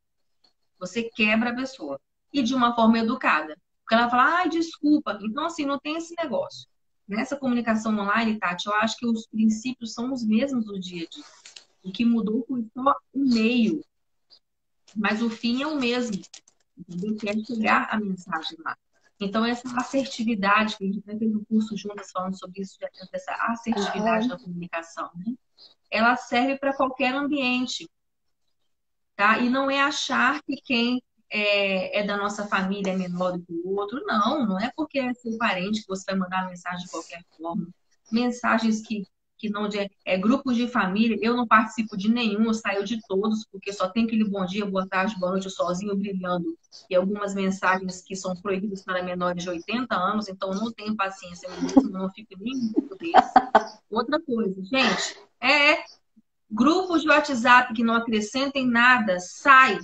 Você quebra a pessoa. E de uma forma educada. Porque ela fala, ai, desculpa. Então, assim, não tem esse negócio. Nessa comunicação online, Tati, eu acho que os princípios são os mesmos do dia a dia. O que mudou foi só o meio. Mas o fim é o mesmo. Entendeu? Que é chegar a mensagem lá. Então, essa assertividade, que a gente fez um curso juntas falando sobre isso, dessa assertividade da comunicação, né? Ela serve para qualquer ambiente. Tá? E não é achar que quem é da nossa família é menor do que o outro. Não, não é porque é seu parente que você vai mandar mensagem de qualquer forma. Mensagens que não... grupos de família, eu não participo de nenhum, eu saio de todos, porque só tem aquele bom dia, boa tarde, boa noite, o solzinho brilhando. E algumas mensagens que são proibidas para menores de 80 anos, então eu não tenho paciência mesmo, não fico nem em grupo desse. Outra coisa, gente, grupos de WhatsApp que não acrescentem nada, sai.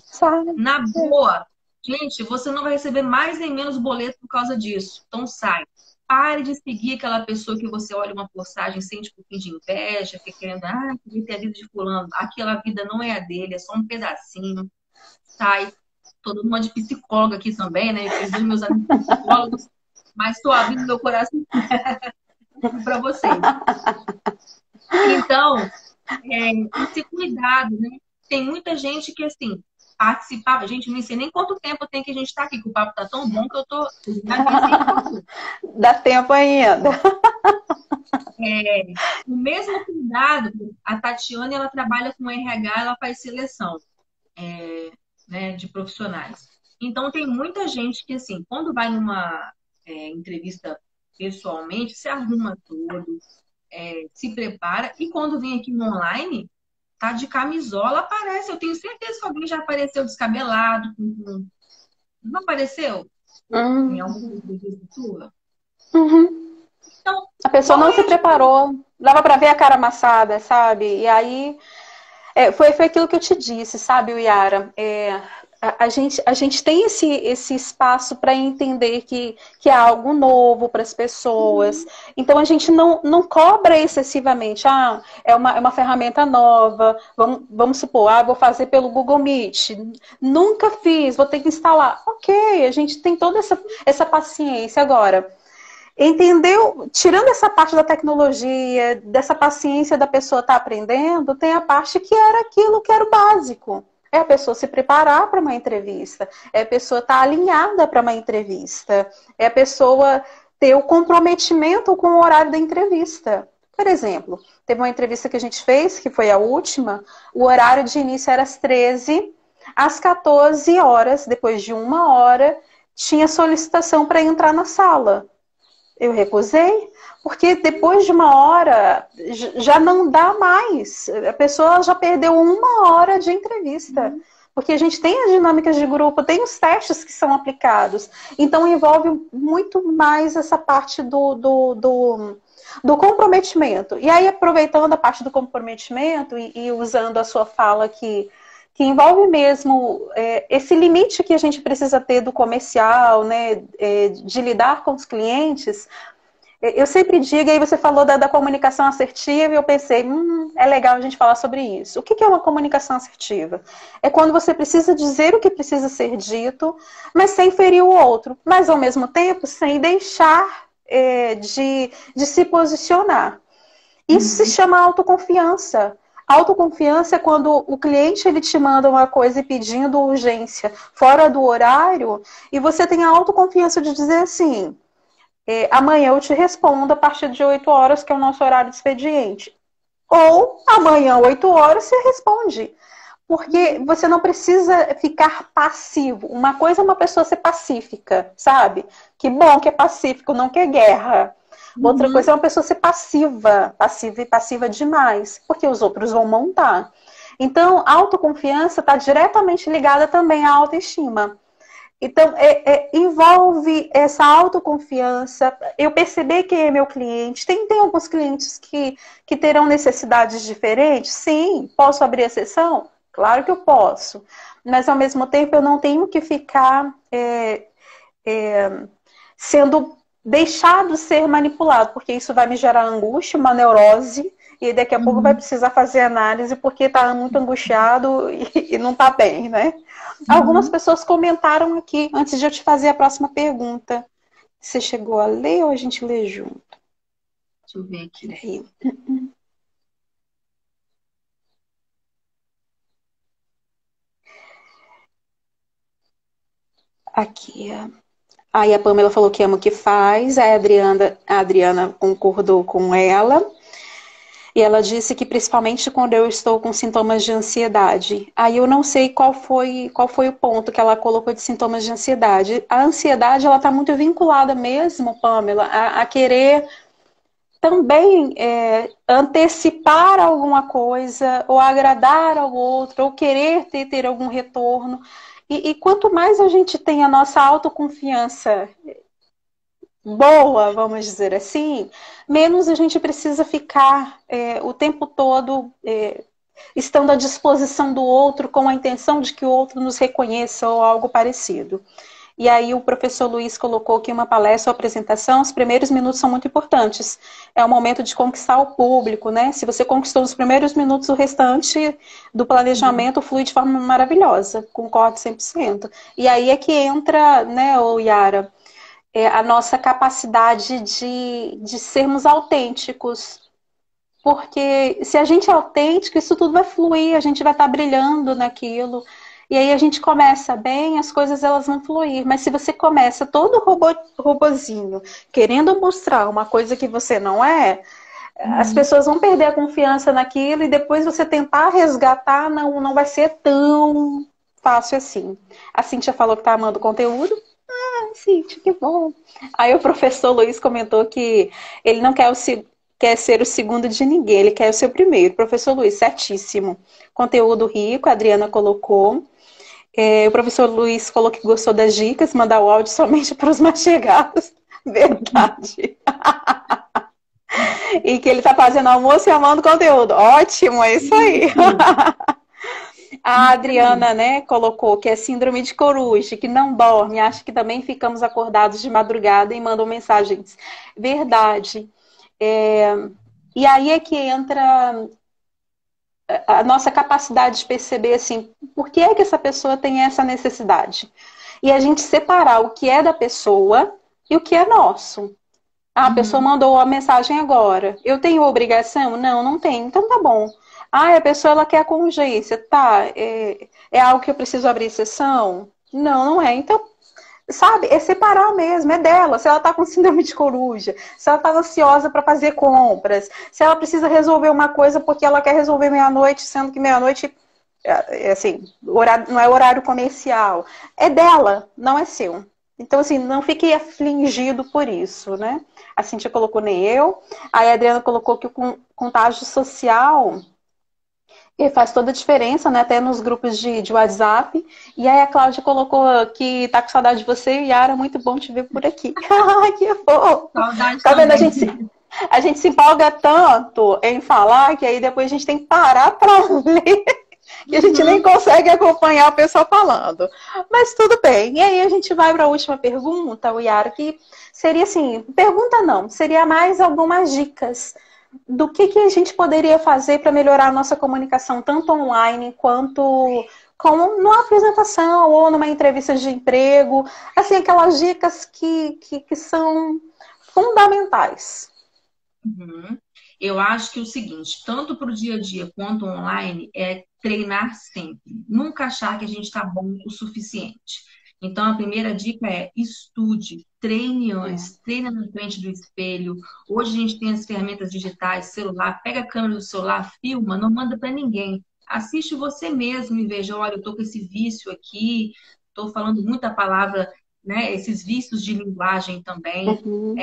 Na boa. Gente, você não vai receber mais nem menos boleto por causa disso. Então sai. Pare de seguir aquela pessoa que você olha uma postagem, sente um pouquinho de inveja, fica querendo, queria ter a vida de fulano. Aquela vida não é a dele, é só um pedacinho. Sai. Todo mundo de psicóloga aqui também, né? Eu fiz meus amigos psicólogos, mas estou abrindo meu coração para vocês. Então, esse cuidado, né? Tem muita gente que, assim, participava. Gente, não sei nem quanto tempo tem que a gente tá aqui, que o papo tá tão bom que eu tô... Dá tempo ainda. O mesmo cuidado, a Tatiane, ela trabalha com RH, ela faz seleção né, de profissionais. Então, tem muita gente que, assim, quando vai numa entrevista pessoalmente, se arruma todo, se prepara, e quando vem aqui no online, tá de camisola, aparece. Eu tenho certeza que alguém já apareceu descabelado. Não apareceu? Em alguma entrevista sua? Então, a pessoa não se preparou. Dava para ver a cara amassada, sabe? E aí, foi aquilo que eu te disse, sabe, Yara? A gente tem esse espaço para entender que é algo novo para as pessoas. Então, a gente não cobra excessivamente. É uma ferramenta nova. Vamos supor, vou fazer pelo Google Meet. Nunca fiz, vou ter que instalar. Ok, a gente tem toda essa paciência. Agora, entendeu? Tirando essa parte da tecnologia, dessa paciência da pessoa estar aprendendo, tem a parte que era aquilo que era o básico. É a pessoa se preparar para uma entrevista, é a pessoa estar alinhada para uma entrevista, é a pessoa ter o comprometimento com o horário da entrevista. Por exemplo, teve uma entrevista que a gente fez, que foi a última, o horário de início era às 13, às 14 horas, depois de 1 hora, tinha solicitação para entrar na sala. Eu recusei, porque depois de 1 hora já não dá mais. A pessoa já perdeu 1 hora de entrevista. Porque a gente tem as dinâmicas de grupo, tem os testes que são aplicados. Então, envolve muito mais essa parte do comprometimento. E aí, aproveitando a parte do comprometimento e usando a sua fala aqui, que envolve mesmo esse limite que a gente precisa ter do comercial, né, de lidar com os clientes. Eu sempre digo, aí você falou da comunicação assertiva e eu pensei, é legal a gente falar sobre isso. O que é uma comunicação assertiva? É quando você precisa dizer o que precisa ser dito, mas sem ferir o outro, mas ao mesmo tempo sem deixar de se posicionar. Isso se chama autoconfiança. Autoconfiança é quando o cliente ele te manda uma coisa e pedindo urgência fora do horário, e você tem a autoconfiança de dizer assim, amanhã eu te respondo a partir de 8 horas, que é o nosso horário de expediente. Ou amanhã, 8 horas, você responde. Porque você não precisa ficar passivo. Uma coisa é uma pessoa ser pacífica, sabe? Que bom que é pacífico, não que é guerra. Outra coisa é uma pessoa ser passiva e passiva demais, porque os outros vão montar. Então, a autoconfiança está diretamente ligada também à autoestima. Então, envolve essa autoconfiança, eu perceber quem é meu cliente. Tem alguns clientes que terão necessidades diferentes? Sim. Posso abrir exceção? Claro que eu posso. Mas, ao mesmo tempo, eu não tenho que ficar sendo deixado ser manipulado, porque isso vai me gerar angústia, uma neurose, e daqui a pouco vai precisar fazer análise porque está muito angustiado e não está bem, né? Algumas pessoas comentaram aqui, antes de eu te fazer a próxima pergunta. Você chegou a ler ou a gente lê junto? Deixa eu ver aqui. Aí. Aqui. Aí a Pamela falou que ama o que faz, a Adriana concordou com ela. E ela disse que principalmente quando eu estou com sintomas de ansiedade. Aí eu não sei qual foi o ponto que ela colocou de sintomas de ansiedade. A ansiedade, ela está muito vinculada mesmo, Pamela, a querer também antecipar alguma coisa, ou agradar ao outro, ou querer ter algum retorno. E quanto mais a gente tem a nossa autoconfiança boa, vamos dizer assim, menos a gente precisa ficar o tempo todo estando à disposição do outro com a intenção de que o outro nos reconheça ou algo parecido. E aí o professor Luiz colocou aqui uma palestra ou apresentação, os primeiros minutos são muito importantes. É o momento de conquistar o público, né? Se você conquistou os primeiros minutos, o restante do planejamento flui de forma maravilhosa, concordo 100%. E aí é que entra, né, Yara, a nossa capacidade de sermos autênticos. Porque se a gente é autêntico, isso tudo vai fluir, a gente vai estar brilhando naquilo. E aí a gente começa bem, as coisas elas vão fluir. Mas se você começa todo robozinho, querendo mostrar uma coisa que você não é, as pessoas vão perder a confiança naquilo e depois você tentar resgatar não vai ser tão fácil assim. A Cíntia falou que tá amando o conteúdo. Cíntia, que bom. Aí o professor Luiz comentou que ele não quer ser o segundo de ninguém, ele quer o seu primeiro. Professor Luiz, certíssimo. Conteúdo rico, a Adriana colocou. O professor Luiz falou que gostou das dicas, mandar o áudio somente para os mais chegados. Verdade. E que ele está fazendo almoço e amando conteúdo. Ótimo, é isso aí. A Adriana, né, colocou que é síndrome de coruja, que não dorme, acha que também ficamos acordados de madrugada e mandam mensagens. Verdade. E aí é que entra a nossa capacidade de perceber, assim, por que é que essa pessoa tem essa necessidade? E a gente separar o que é da pessoa e o que é nosso. A pessoa mandou a mensagem agora. Eu tenho obrigação? Não, não tenho. Então tá bom. A pessoa ela quer com urgência. Tá, é algo que eu preciso abrir sessão? Não, não é. Então, sabe, é separar mesmo, é dela. Se ela tá com síndrome de coruja, se ela tá ansiosa para fazer compras, se ela precisa resolver uma coisa porque ela quer resolver meia-noite, sendo que meia-noite, assim, não é horário comercial. É dela, não é seu. Então, assim, não fique afligido por isso, né? A Cíntia colocou nem eu. A Adriana colocou que o contágio social E faz toda a diferença, né? Até nos grupos de WhatsApp. E aí a Cláudia colocou que tá com saudade de você, Yara, muito bom te ver por aqui. Ai, que fofo! Saudade Tá vendo? também. A gente se empolga tanto em falar que aí depois a gente tem que parar para ler. E a gente nem consegue acompanhar o pessoal falando. Mas tudo bem. E aí a gente vai para a última pergunta, o Yara, que seria assim, pergunta não, seria mais algumas dicas do que a gente poderia fazer para melhorar a nossa comunicação, tanto online quanto como numa apresentação ou numa entrevista de emprego. Assim, aquelas dicas que são fundamentais. Uhum. Eu acho que o seguinte, tanto para o dia a dia quanto online, é treinar sempre. Nunca achar que a gente está bom o suficiente. Então, a primeira dica é estude, treine antes, treine na frente do espelho. Hoje a gente tem as ferramentas digitais, celular, pega a câmera do celular, filma, não manda para ninguém. Assiste você mesmo e veja, olha, eu estou com esse vício aqui, estou falando muita palavra, né? Esses vícios de linguagem também. Uhum.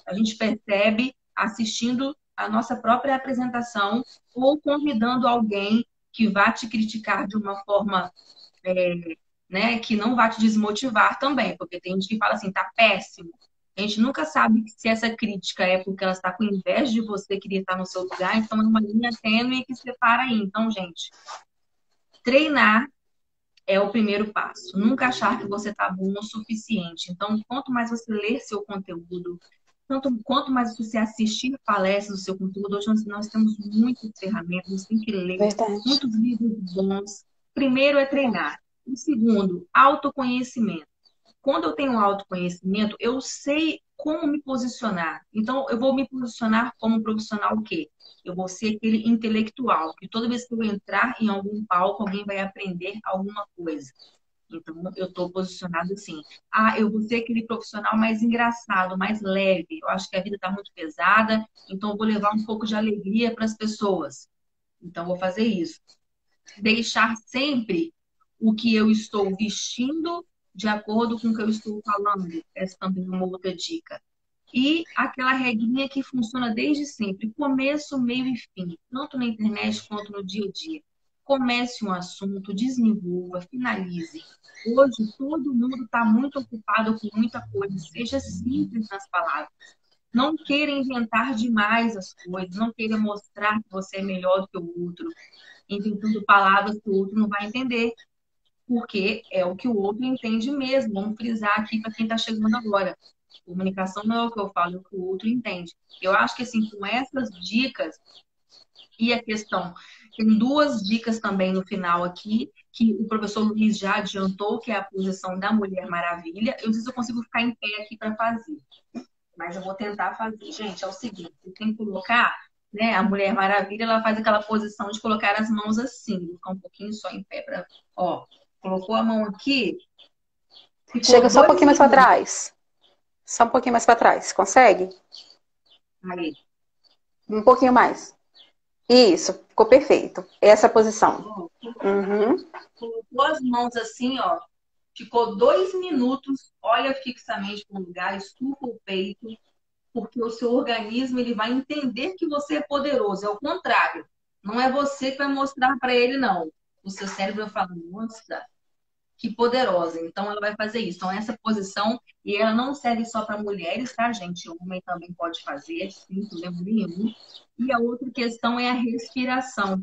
A gente percebe assistindo a nossa própria apresentação ou convidando alguém que vá te criticar de uma forma, né, que não vai te desmotivar também, porque tem gente que fala assim, tá péssimo. A gente nunca sabe se essa crítica é porque ela está com inveja de você, queria estar no seu lugar, então é uma linha tênue que separa aí. Então, gente, treinar é o primeiro passo. Nunca achar que você está bom o suficiente. Então, quanto mais você ler seu conteúdo, quanto mais você assistir palestras do seu conteúdo, hoje nós temos muitas ferramentas, você tem que ler, Verdade. muitos livros bons. Primeiro é treinar. O segundo, autoconhecimento. Quando eu tenho autoconhecimento, eu sei como me posicionar. Então, eu vou me posicionar como profissional o quê? Eu vou ser aquele intelectual, que toda vez que eu entrar em algum palco, alguém vai aprender alguma coisa. Então, eu estou posicionado assim. Ah, eu vou ser aquele profissional mais engraçado, mais leve. Eu acho que a vida está muito pesada, então eu vou levar um pouco de alegria para as pessoas. Então, eu vou fazer isso. Deixar sempre o que eu estou vestindo de acordo com o que eu estou falando. Essa também é uma outra dica. E aquela regrinha que funciona desde sempre, começo, meio e fim, tanto na internet quanto no dia a dia. Comece um assunto, desenvolva, finalize. Hoje todo mundo está muito ocupado com muita coisa, seja simples nas palavras. Não queira inventar demais as coisas, não queira mostrar que você é melhor do que o outro, inventando palavras que o outro não vai entender, porque é o que o outro entende mesmo. Vamos frisar aqui para quem está chegando agora. Comunicação não é o que eu falo, é o que o outro entende. Eu acho que, assim, com essas dicas e a questão, tem duas dicas também no final aqui, que o professor Luiz já adiantou, que é a posição da Mulher Maravilha. Eu não sei se eu consigo ficar em pé aqui para fazer, mas eu vou tentar fazer. Gente, é o seguinte, você tem que colocar, né, a Mulher Maravilha, ela faz aquela posição de colocar as mãos assim, ficar um pouquinho só em pé para, ó, colocou a mão aqui, ficou Chega só um 2 pouquinho mais para minutos. trás. Só um pouquinho mais para trás. Consegue? Aí, Um pouquinho mais. Isso, ficou perfeito. Essa posição. ó, Uhum. colocou as mãos assim, ó, ficou 2 minutos, olha fixamente para o lugar, estufa o peito, porque o seu organismo ele vai entender que você é poderoso. É o contrário. Não é você que vai mostrar para ele, não. O seu cérebro vai falar, nossa, que poderosa. Então, ela vai fazer isso. Então, essa posição, e ela não serve só para mulheres, tá, gente? O homem também pode fazer, sem problema nenhum. E a outra questão é a respiração.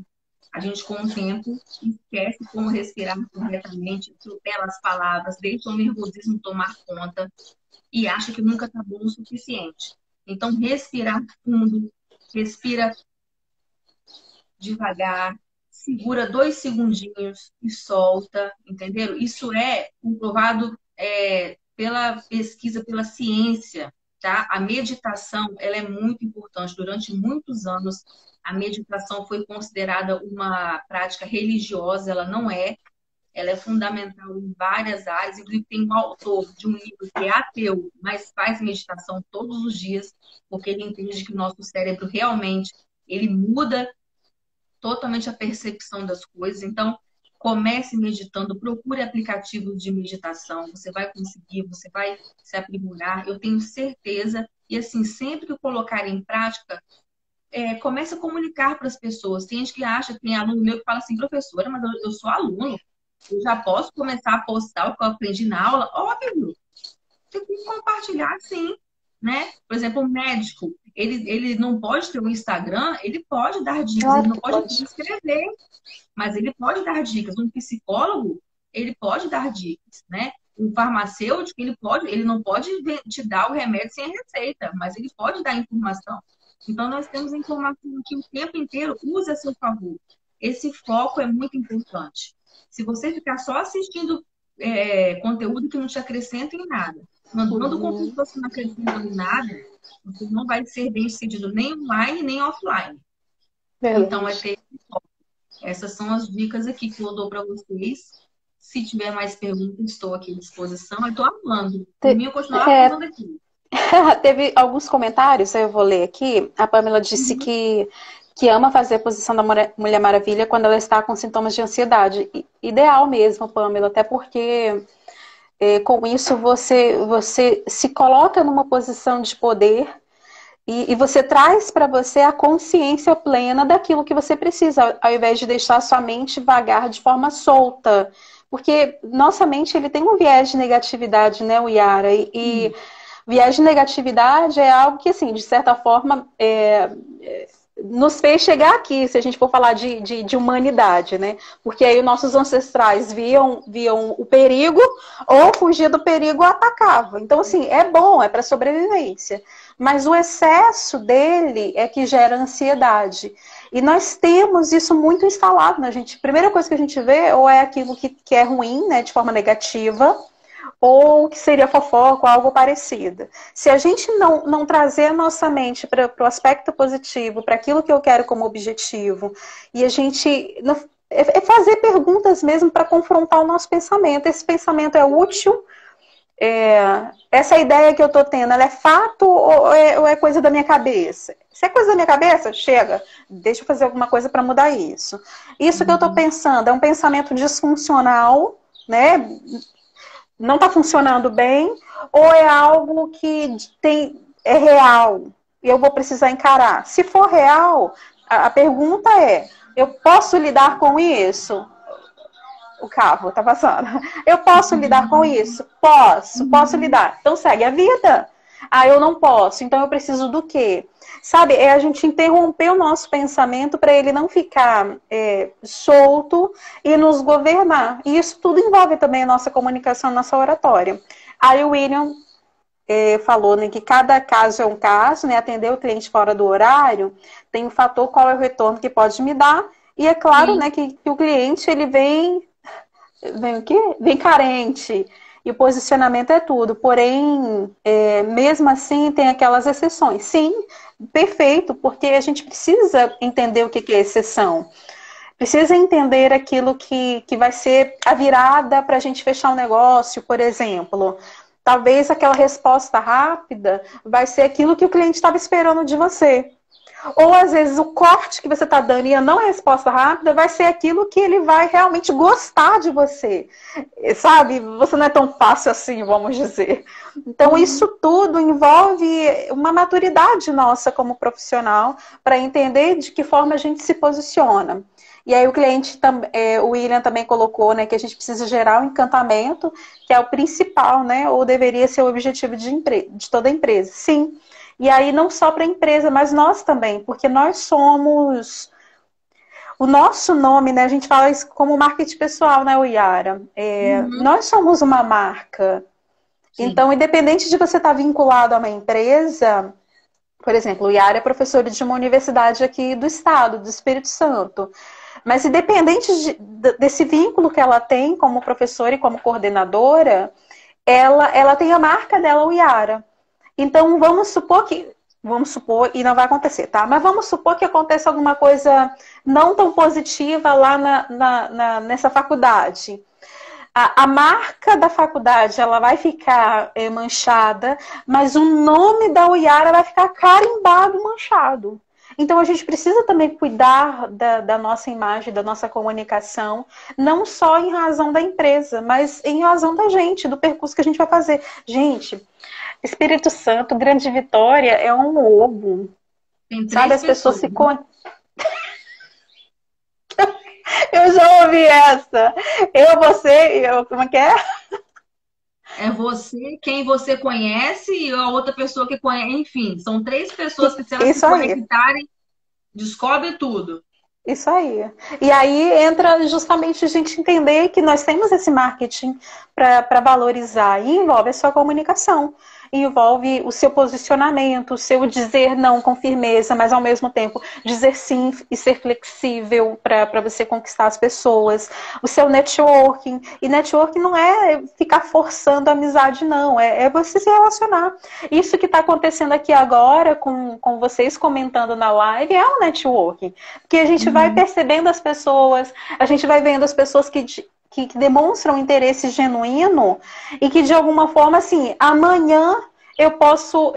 A gente, com o tempo, esquece como respirar corretamente, atropela as palavras, deixa o nervosismo tomar conta e acha que nunca está bom o suficiente. Então, respirar fundo, respira devagar, segura 2 segundinhos e solta, entenderam? Isso é comprovado pela pesquisa, pela ciência, tá? A meditação, ela é muito importante. Durante muitos anos, a meditação foi considerada uma prática religiosa, ela não é. Ela é fundamental em várias áreas, inclusive tem um autor de um livro que é ateu, mas faz meditação todos os dias, porque ele entende que o nosso cérebro realmente ele muda totalmente a percepção das coisas. Então, comece meditando, procure aplicativos de meditação, você vai conseguir, você vai se aprimorar, eu tenho certeza. E assim, sempre que colocar em prática, comece a comunicar para as pessoas. Tem gente que acha, tem aluno meu que fala assim, professora, mas eu sou aluno, eu já posso começar a postar o que eu aprendi na aula? Óbvio, você tem que compartilhar, sim, né? Por exemplo, o médico, ele não pode ter um Instagram, ele pode dar dicas, ele Claro não que pode pode. escrever, mas ele pode dar dicas. Um psicólogo, ele pode dar dicas, né? Um farmacêutico, ele não pode te dar o remédio sem receita, mas ele pode dar informação. Então, nós temos a informação que o tempo inteiro use a seu favor. Esse foco é muito importante. Se você ficar só assistindo conteúdo que não te acrescenta em nada, mandando conteúdo que você não acrescenta em nada, você não vai ser bem sucedido nem online, nem offline. Então, Verdade. ter foco. Essas são as dicas aqui que eu dou para vocês. Se tiver mais perguntas, estou aqui à disposição. Eu estou amando. Por mim, eu continuava falando aqui. Teve alguns comentários, eu vou ler aqui. A Pamela disse que ama fazer a posição da Mulher Maravilha quando ela está com sintomas de ansiedade. Ideal mesmo, Pamela, até porque com isso você se coloca numa posição de poder e você traz para você a consciência plena daquilo que você precisa, ao invés de deixar sua mente vagar de forma solta. Porque nossa mente ele tem um viés de negatividade, né, Yara? E viés de negatividade é algo que, assim, de certa forma, nos fez chegar aqui, se a gente for falar de humanidade, né? Porque aí os nossos ancestrais viam o perigo ou fugir do perigo atacava. Então, assim, é bom, é para sobrevivência. Mas o excesso dele é que gera ansiedade. E nós temos isso muito instalado na gente. A primeira coisa que a gente vê ou é aquilo que é ruim, né, de forma negativa, ou que seria fofoca, ou algo parecido. Se a gente não trazer a nossa mente para o aspecto positivo, para aquilo que eu quero como objetivo, e a gente fazer perguntas mesmo para confrontar o nosso pensamento. Esse pensamento é útil? Essa ideia que eu estou tendo, ela é fato ou é coisa da minha cabeça? Se é coisa da minha cabeça, chega, deixa eu fazer alguma coisa para mudar isso. Isso que eu estou pensando é um pensamento disfuncional, né? Não está funcionando bem, ou é algo que é real e eu vou precisar encarar? Se for real, a pergunta é, eu posso lidar com isso? O carro está passando. Eu posso lidar com isso? Posso lidar. Então segue a vida. Eu não posso, então eu preciso do quê? Sabe, é a gente interromper o nosso pensamento para ele não ficar solto e nos governar. E isso tudo envolve também a nossa comunicação, a nossa oratória. Aí o William falou, né, que cada caso é um caso, né, atender o cliente fora do horário, tem um fator qual é o retorno que pode me dar. E é claro, né, que o cliente ele vem o quê? Vem carente. E o posicionamento é tudo. Porém, mesmo assim, tem aquelas exceções. Sim, perfeito, porque a gente precisa entender o que é exceção. Precisa entender aquilo que vai ser a virada para a gente fechar um negócio, por exemplo. Talvez aquela resposta rápida vai ser aquilo que o cliente estava esperando de você. Ou às vezes o corte que você está dando e a não resposta rápida vai ser aquilo que ele vai realmente gostar de você. Sabe? Você não é tão fácil assim, vamos dizer. Então isso tudo envolve uma maturidade nossa como profissional para entender de que forma a gente se posiciona. E aí o cliente, o William também colocou, né, que a gente precisa gerar um encantamento, que é o principal, né? Ou deveria ser o objetivo de toda empresa. Sim. E aí não só para a empresa, mas nós também, porque nós somos... O nosso nome, né, a gente fala isso como marketing pessoal, né, Yara? Nós somos uma marca. Sim. Então, independente de você estar vinculado a uma empresa, por exemplo, o Yara é professora de uma universidade aqui do estado, do Espírito Santo. Mas independente desse vínculo que ela tem como professora e como coordenadora, ela tem a marca dela, o Yara. Então, vamos supor, e não vai acontecer, tá? Mas vamos supor que aconteça alguma coisa não tão positiva lá nessa faculdade. A marca da faculdade, ela vai ficar manchada, mas o nome da Yara vai ficar carimbado, manchado. Então, a gente precisa também cuidar da nossa imagem, da nossa comunicação, não só em razão da empresa, mas em razão da gente, do percurso que a gente vai fazer. Gente... Espírito Santo, Grande Vitória, é um ovo. Tem Sabe, três as pessoas pessoas. se conhecem. Eu já ouvi essa. Eu, você, eu, como é que é? É você, quem você conhece e a outra pessoa que conhece. Enfim, são três pessoas que, se elas se Isso aí. conectarem, descobre tudo. Isso aí. E aí entra justamente a gente entender que nós temos esse marketing para valorizar e envolve a sua comunicação, envolve o seu posicionamento, o seu dizer não com firmeza, mas ao mesmo tempo dizer sim e ser flexível para você conquistar as pessoas, o seu networking. E networking não é ficar forçando a amizade, não, é você se relacionar. Isso que está acontecendo aqui agora, com vocês comentando na live, é um networking. Porque a gente vai percebendo as pessoas, a gente vai vendo as pessoas que demonstram interesse genuíno e que de alguma forma, assim, amanhã eu posso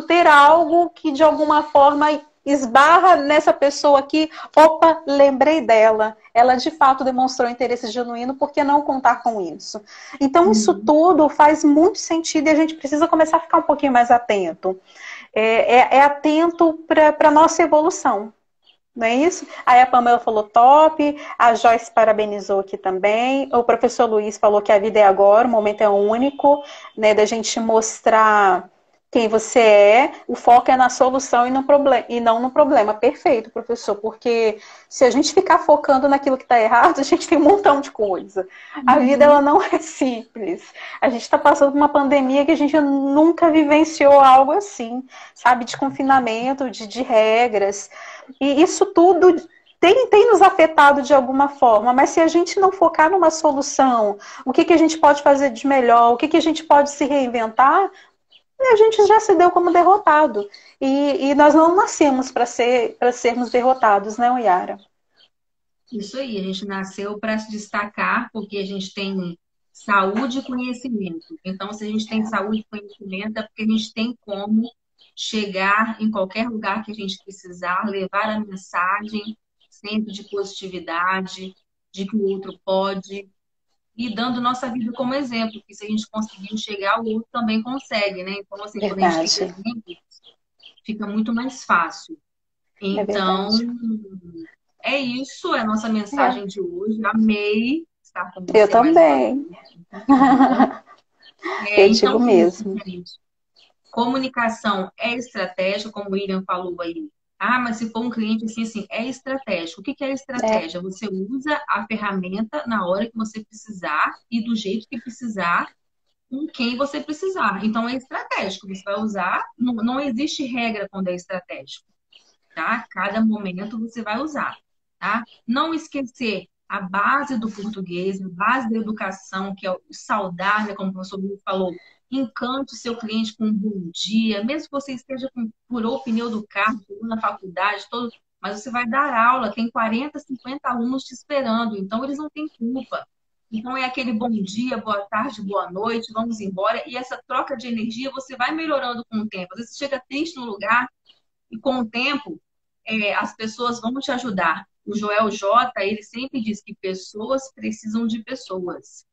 ter algo que de alguma forma esbarra nessa pessoa aqui, opa, lembrei dela. Ela de fato demonstrou interesse genuíno, por que não contar com isso? Então isso tudo faz muito sentido e a gente precisa começar a ficar um pouquinho mais atento. É atento para a nossa evolução. Não é isso? Aí a Pamela falou top, a Joyce parabenizou aqui também, o professor Luiz falou que a vida é agora, o momento é único, né, da gente mostrar quem você é, o foco é na solução e não no problema. Perfeito, professor, porque se a gente ficar focando naquilo que está errado, a gente tem um montão de coisa. A vida, ela não é simples. A gente está passando por uma pandemia que a gente nunca vivenciou algo assim, sabe, de confinamento, de regras. E isso tudo tem nos afetado de alguma forma, mas se a gente não focar numa solução, o que a gente pode fazer de melhor, o que a gente pode se reinventar, a gente já se deu como derrotado. E nós não nascemos para sermos derrotados, né, Yara? Isso aí, a gente nasceu para se destacar porque a gente tem saúde e conhecimento. Então, se a gente tem saúde e conhecimento, é porque a gente tem como chegar em qualquer lugar que a gente precisar, levar a mensagem sempre de positividade, de que o outro pode, e dando nossa vida como exemplo, que se a gente conseguir chegar, o outro também consegue, né? Então, assim, quando a gente tem Verdade. exemplo, fica muito mais fácil. É Então, verdade. é isso, é a nossa É. mensagem de hoje. Amei estar com Eu você mais uma vez. também. Muito bom. Eu Então, digo é isso, mesmo. gente. Comunicação é estratégia, como o William falou aí. Ah, mas se for um cliente assim, assim, é estratégico. O que que é É, estratégia? Você usa a ferramenta na hora que você precisar e do jeito que precisar, com quem você precisar. Então, é estratégico. Você vai usar, não existe regra quando é estratégico, tá? Cada momento você vai usar, tá? Não esquecer a base do português, a base da educação, que é o saudar, né, como o professor Bruno falou, encante o seu cliente com um bom dia, mesmo que você esteja com furou o pneu do carro, furou na faculdade, todo, mas você vai dar aula, tem 40, 50 alunos te esperando, então eles não têm culpa. Então é aquele bom dia, boa tarde, boa noite, vamos embora. E essa troca de energia você vai melhorando com o tempo. Às vezes você chega triste no lugar e com o tempo as pessoas vão te ajudar. O Joel J, ele sempre diz que pessoas precisam de pessoas.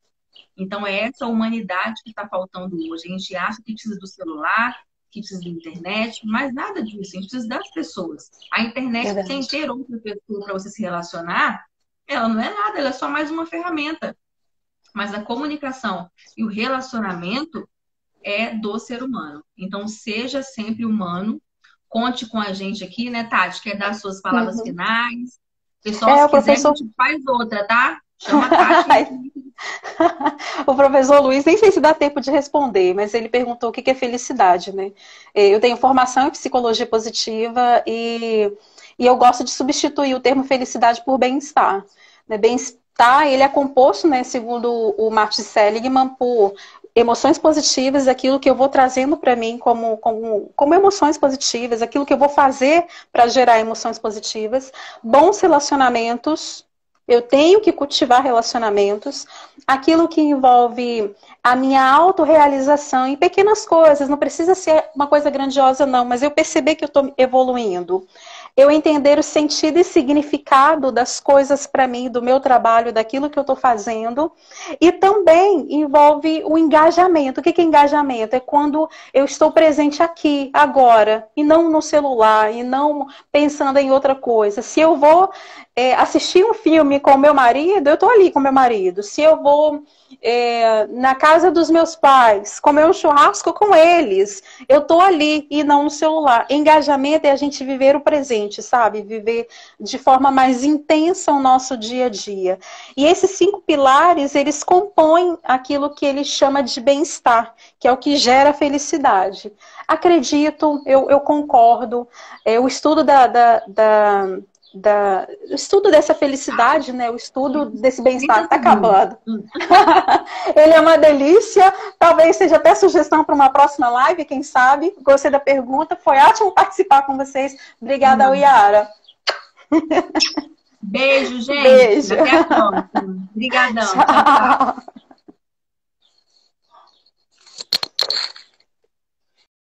Então, é essa humanidade que está faltando hoje. A gente acha que precisa do celular, que precisa da internet, mas nada disso. A gente precisa das pessoas. A internet, sem verdade. ter outra pessoa para você se relacionar, ela não é nada, ela é só mais uma ferramenta. Mas a comunicação e o relacionamento é do ser humano. Então, seja sempre humano. Conte com a gente aqui, né, Tati? Quer dar suas palavras Uhum. finais? Pessoal, se O quiser, a professor. gente faz outra, tá? Chama a Tati. O professor Luiz, nem sei se dá tempo de responder, mas ele perguntou o que é felicidade, né? Eu tenho formação em psicologia positiva e eu gosto de substituir o termo felicidade por bem-estar. Né? Bem-estar, ele é composto, né, segundo o Martin Seligman, por emoções positivas, aquilo que eu vou trazendo para mim como emoções positivas, aquilo que eu vou fazer para gerar emoções positivas, bons relacionamentos. Eu tenho que cultivar relacionamentos, aquilo que envolve a minha autorrealização em pequenas coisas, não precisa ser uma coisa grandiosa, não, mas eu perceber que eu estou evoluindo. eu entender o sentido e significado das coisas para mim, do meu trabalho, daquilo que eu estou fazendo. E também envolve o engajamento. O que é engajamento? É quando eu estou presente aqui, agora, e não no celular, e não pensando em outra coisa. Se eu vou assistir um filme com meu marido, eu estou ali com meu marido. Se eu vou na casa dos meus pais, comer um churrasco com eles, eu estou ali e não no celular. Engajamento é a gente viver o presente, sabe? Viver de forma mais intensa o nosso dia a dia. E esses 5 pilares, eles compõem aquilo que ele chama de bem-estar, que é o que gera felicidade. Acredito, eu concordo. O estudo o estudo dessa felicidade, né? O estudo desse bem-estar está acabando. Ele é uma delícia. Talvez seja até sugestão para uma próxima live, quem sabe. Gostei da pergunta. Foi ótimo participar com vocês. Obrigada, Yara. Beijo, gente. Beijo. Até a próxima. Obrigadão. Tchau.